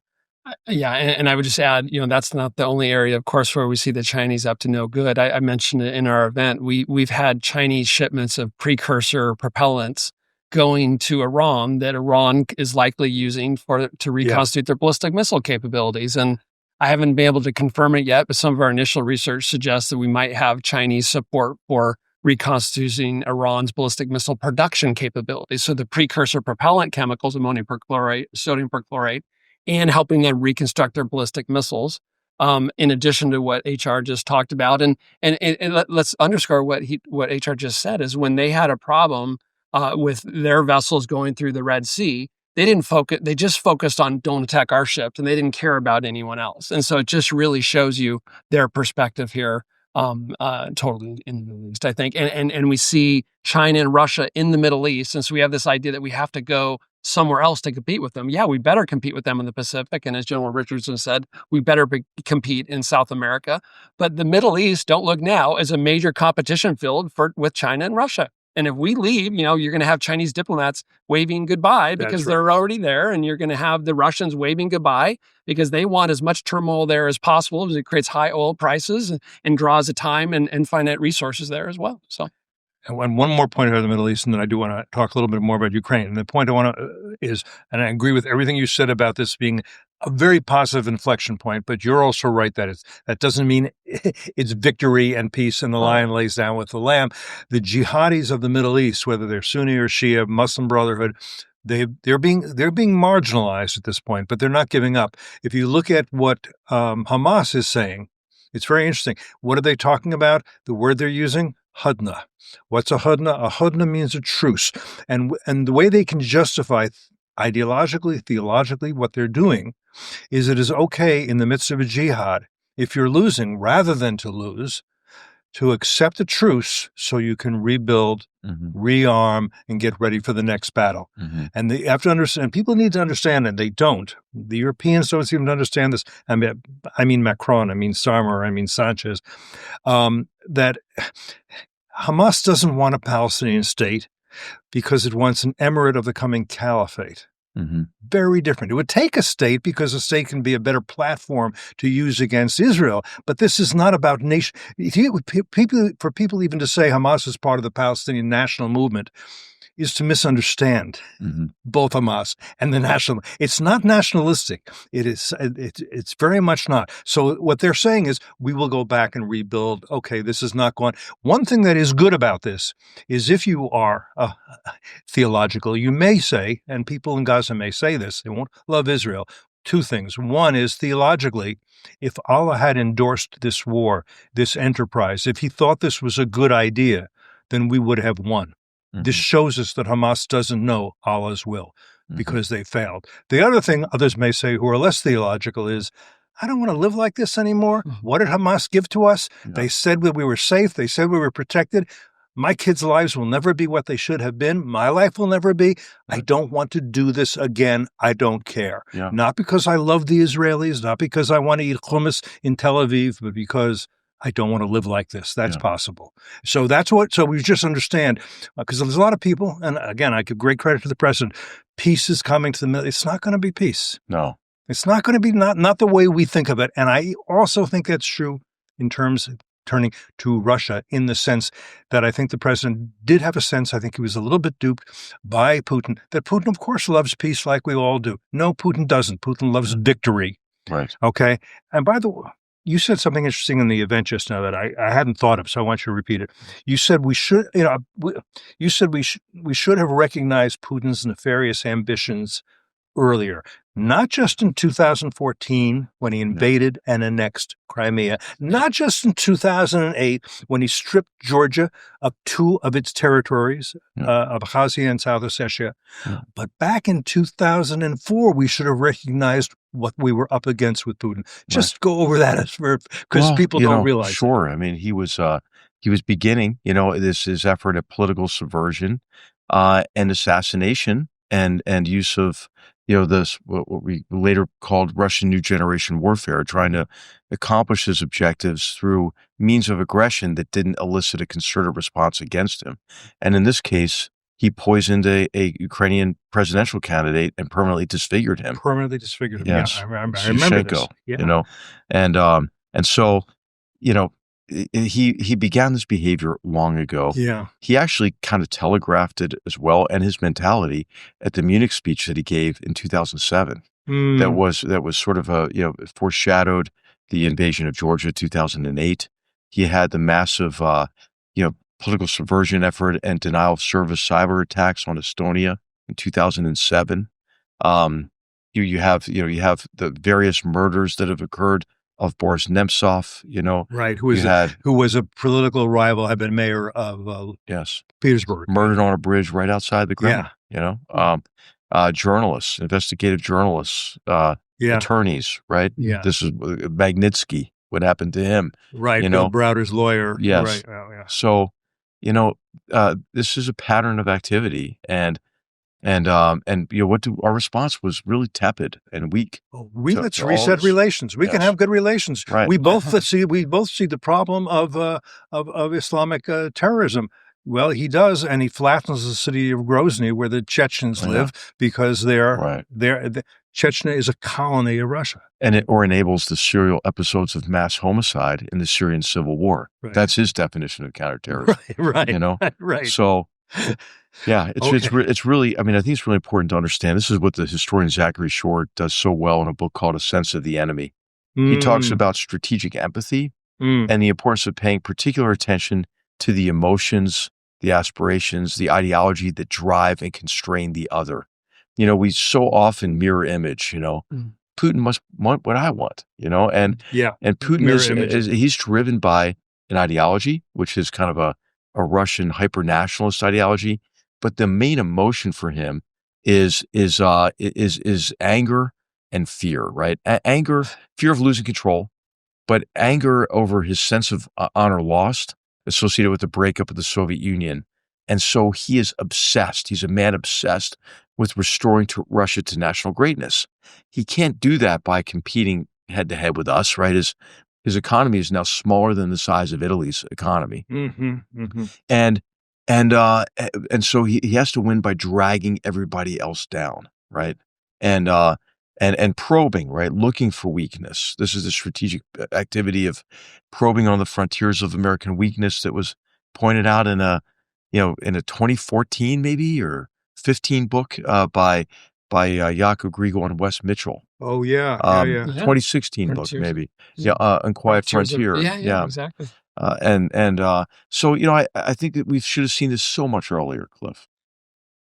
Yeah, and I would just add, that's not the only area, of course, where we see the Chinese up to no good. I mentioned it in our event. We've had Chinese shipments of precursor propellants going to Iran that Iran is likely using to reconstitute their ballistic missile capabilities. And I haven't been able to confirm it yet, but some of our initial research suggests that we might have Chinese support for reconstituting Iran's ballistic missile production capabilities. So the precursor propellant chemicals, ammonium perchlorate, sodium perchlorate, and helping them reconstruct their ballistic missiles, in addition to what HR just talked about. And let's underscore what HR just said is when they had a problem with their vessels going through the Red Sea, they didn't focus. They just focused on don't attack our ships, and they didn't care about anyone else. And so it just really shows you their perspective here. totally in the Middle East, I think. And we see China and Russia in the Middle East. And so we have this idea that we have to go somewhere else to compete with them. Yeah, we better compete with them in the Pacific. And as General Richardson said, we better compete in South America. But the Middle East, don't look now, is a major competition field with China and Russia. And if we leave, you're going to have Chinese diplomats waving goodbye because they're already there. And you're going to have the Russians waving goodbye because they want as much turmoil there as possible because it creates high oil prices and draws a time and finite resources there as well. So. And one more point about the Middle East, and then I do want to talk a little bit more about Ukraine. And the point I want to is, and I agree with everything you said about this being a very positive inflection point, but you're also right that that doesn't mean it's victory and peace and the lion lays down with the lamb. The jihadis of the Middle East, whether they're Sunni or Shia, Muslim Brotherhood, they're being marginalized at this point, but they're not giving up. If you look at what Hamas is saying, it's very interesting. What are they talking about? The word they're using? Hudna. What's a hudna? A hudna means a truce. And the way they can justify ideologically, theologically, what they're doing is it is okay in the midst of a jihad, if you're losing, rather than to lose, to accept a truce so you can rebuild, rearm, and get ready for the next battle. And they have to understand, people need to understand, and they don't. The Europeans don't seem to understand this. I mean Macron, I mean Starmer, I mean Sanchez, that Hamas doesn't want a Palestinian state because it wants an emirate of the coming caliphate. Very different. It would take a state because a state can be a better platform to use against Israel. But this is not about nation. For people even to say Hamas is part of the Palestinian national movement is to misunderstand both Hamas and the national. It's not nationalistic. It's very much not. So what they're saying is we will go back and rebuild. Okay, this is not going. One thing that is good about this is if you are theological, you may say, and people in Gaza may say this, they won't love Israel. Two things. One is theologically, if Allah had endorsed this war, this enterprise, if he thought this was a good idea, then we would have won. This shows us that Hamas doesn't know Allah's will because they failed. The other thing others may say who are less theological is, I don't want to live like this anymore. What did Hamas give to us? They said that we were safe. They said we were protected. My kids' lives will never be what they should have been. My life will never be. I don't want to do this again. I don't care. Not because I love the Israelis, not because I want to eat hummus in Tel Aviv, but because I don't want to live like this. That's possible. So so we just understand, because there's a lot of people, and again, I give great credit to the president, peace is coming to the Middle East. It's not going to be peace. No. It's not going to be not the way we think of it. And I also think that's true in terms of turning to Russia, in the sense that I think the president did have a sense, I think he was a little bit duped by Putin, that Putin, of course, loves peace like we all do. No, Putin doesn't. Putin loves victory. Right. Okay? And by the way, you said something interesting in the event just now that I hadn't thought of, so I want you to repeat it. You said we should have recognized Putin's nefarious ambitions earlier, not just in 2014 when he invaded and annexed Crimea, not just in 2008 when he stripped Georgia of 2 of its territories, of Abkhazia and South Ossetia, but back in 2004 we should have recognized what we were up against with Putin. Just go over that because people don't realize. Sure. I mean, he was beginning, his effort at political subversion and assassination and use of this what we later called Russian New Generation warfare, trying to accomplish his objectives through means of aggression that didn't elicit a concerted response against him. And in this case, he poisoned a Ukrainian presidential candidate and permanently disfigured him. Yes. Yeah, I remember this. Yeah. And so, he began this behavior long ago. Yeah. He actually kind of telegraphed it as well, and his mentality at the Munich speech that he gave in 2007. That was sort of foreshadowed the invasion of Georgia 2008. He had the massive political subversion effort and denial of service cyber attacks on Estonia in 2007. You have the various murders that have occurred of Boris Nemtsov, right, who was a political rival, had been mayor of Petersburg, murdered on a bridge right outside the Kremlin. Journalists, investigative journalists, attorneys, right? Yeah. This is Magnitsky, what happened to him. Right, You Bill know, Browder's lawyer. yes. Right. Oh, yeah. So, this is a pattern of activity, and our response was really tepid and weak. Oh, let's to all reset this. relations. We can Yes. have good relations. Right. We both see the problem of Islamic terrorism. Well, he does, and he flattens the city of Grozny, where the Chechens Yeah. live, because Right. Chechnya is a colony of Russia. And it enables the serial episodes of mass homicide in the Syrian civil war. Right. That's his definition of counterterrorism. Right. You know, Right. So, yeah, it's Okay. it's really. I mean, I think it's really important to understand. This is what the historian Zachary Shore does so well in a book called A Sense of the Enemy. He talks about strategic empathy and the importance of paying particular attention to the emotions, the aspirations, the ideology that drive and constrain the other. We so often mirror image. Putin must want what I want. And Yeah. Putin Mirror is image. he's driven by an ideology, which is kind of a Russian hyper-nationalist ideology, but the main emotion for him is anger and fear, right? Anger, fear of losing control, but anger over his sense of honor lost associated with the breakup of the Soviet Union. And so he is obsessed. He's a man obsessed with restoring Russia to national greatness. He can't do that by competing head to head with us, right? His economy is now smaller than the size of Italy's economy. And so he has to win by dragging everybody else down, right? And probing, right? Looking for weakness. This is the strategic activity of probing on the frontiers of American weakness that was pointed out in a 2014 maybe or 15 book by Jaco Grigol and Wes Mitchell. Oh yeah, 2016 book Frontiers. maybe. Unquiet Frontier. Yeah, exactly. So I think that we should have seen this so much earlier, Cliff.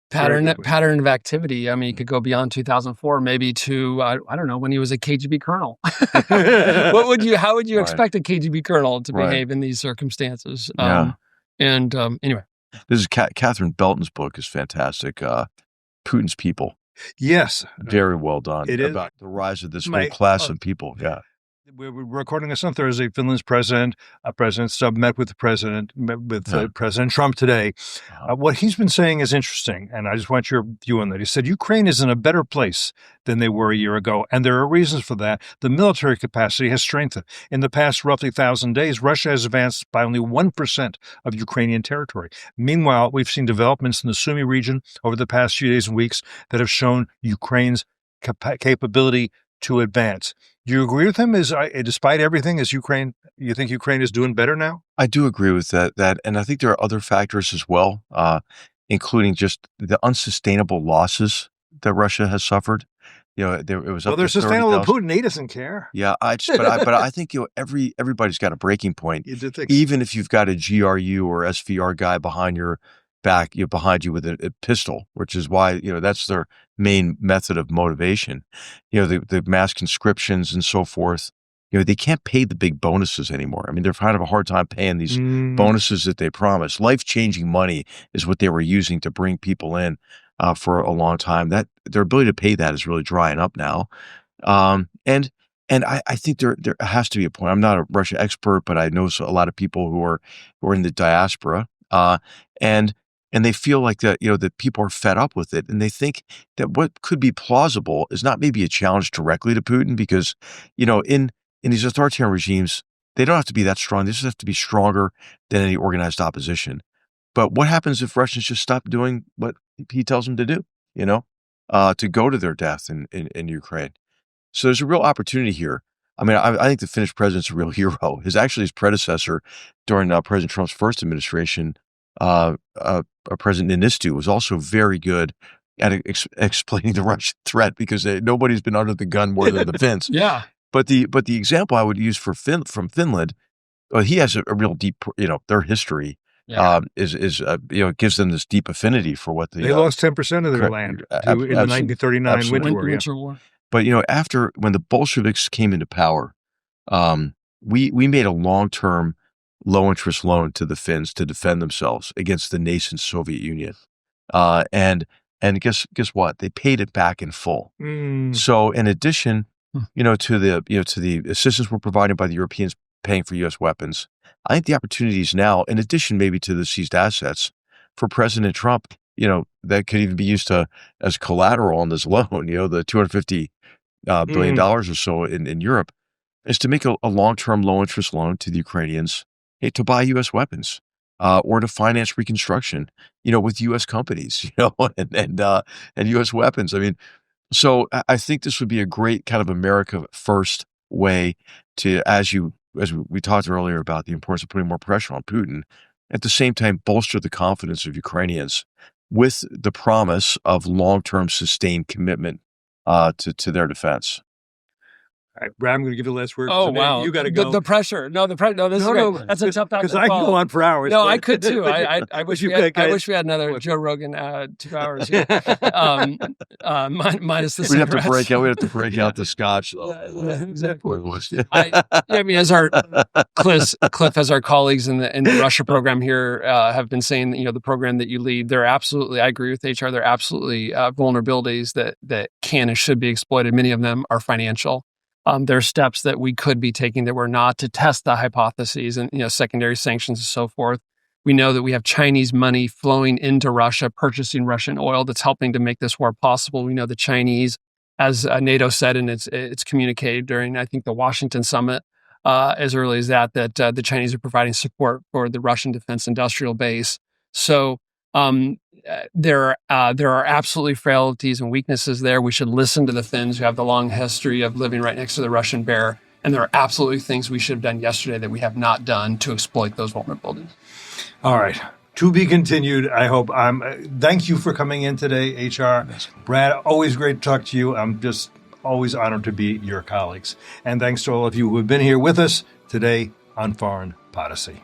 Pattern of activity. I mean, you could go beyond 2004, maybe to I don't know, when he was a KGB colonel. How would you expect a KGB colonel to behave in these circumstances? Anyway, this is Catherine Belton's book is fantastic. Putin's People. Yes, very well done. It is about the rise of this whole class of people. Yeah. We're recording this on Thursday. Finland's President Stubb met with President Trump today. What he's been saying is interesting, and I just want your view on that. He said Ukraine is in a better place than they were a year ago, and there are reasons for that. The military capacity has strengthened. In the past roughly 1,000 days, Russia has advanced by only 1% of Ukrainian territory. Meanwhile, we've seen developments in the Sumy region over the past few days and weeks that have shown Ukraine's capability to advance. Do you agree with him? Despite everything, you think Ukraine is doing better now? I do agree with that, and I think there are other factors as well, including just the unsustainable losses that Russia has suffered. It was up they're to sustainable. 30,000. Putin, he doesn't care. Yeah, but I think everybody's got a breaking point. You do think even if you've got a GRU or SVR guy behind your back, behind you with a pistol, which is why that's their main method of motivation. The mass conscriptions and so forth. They can't pay the big bonuses anymore. I mean, they're kind of a hard time paying these bonuses that they promise. Life-changing money is what they were using to bring people in for a long time. That their ability to pay that is really drying up now. And I think there has to be a point. I'm not a Russia expert, but I know a lot of people who are in the diaspora, and they feel like that that people are fed up with it, and they think that what could be plausible is not maybe a challenge directly to Putin, because in these authoritarian regimes, they don't have to be that strong. They just have to be stronger than any organized opposition. But what happens if Russians just stop doing what he tells them to do? To go to their death in Ukraine. So there's a real opportunity here. I mean, I think the Finnish president's a real hero. His predecessor during President Trump's first administration, President Niinisto, was also very good at explaining the Russian threat, because nobody's been under the gun more than the Finns. Yeah. But the example I would use from Finland, he has a real deep, their history gives them this deep affinity for what they lost 10% of their land in the 1939 Winter War. But when the Bolsheviks came into power, we made a long-term low-interest loan to the Finns to defend themselves against the nascent Soviet Union, and guess what? They paid it back in full. So in addition to the assistance we're provided by the Europeans paying for U.S. weapons. I think the opportunities now, in addition maybe to the seized assets, for President Trump, that could even be used as collateral on this loan, the $250 billion or so in Europe, is to make a long-term low-interest loan to the Ukrainians to buy U.S. weapons or to finance reconstruction, with U.S. companies, and U.S. weapons. I mean, so I think this would be a great kind of America first way to, as we talked earlier about the importance of putting more pressure on Putin, at the same time bolster the confidence of Ukrainians with the promise of long-term sustained commitment to their defense. All right, Brad, I'm going to give you the last word. Oh, wow. You got to go. The pressure. No, this is great. That's a tough act. Because I can go on for hours. No, I could too. I wish we had another Joe Rogan 2 hours. Minus the We'd have to break out the scotch. Exactly. As our Cliff, as our colleagues in the Russia program here have been saying, the program that you lead, I agree with HR. There are absolutely vulnerabilities that can and should be exploited. Many of them are financial. There are steps that we could be taking that we're not to test the hypotheses and, secondary sanctions and so forth. We know that we have Chinese money flowing into Russia, purchasing Russian oil that's helping to make this war possible. We know the Chinese, as NATO said, and it's communicated during, I think, the Washington summit as early as that the Chinese are providing support for the Russian defense industrial base. So there are absolutely frailties and weaknesses there. We should listen to the Finns who have the long history of living right next to the Russian bear. And there are absolutely things we should have done yesterday that we have not done to exploit those vulnerabilities. All right. To be continued, I hope. Thank you for coming in today, HR. Brad, always great to talk to you. I'm just always honored to be your colleagues. And thanks to all of you who have been here with us today on Foreign Policy.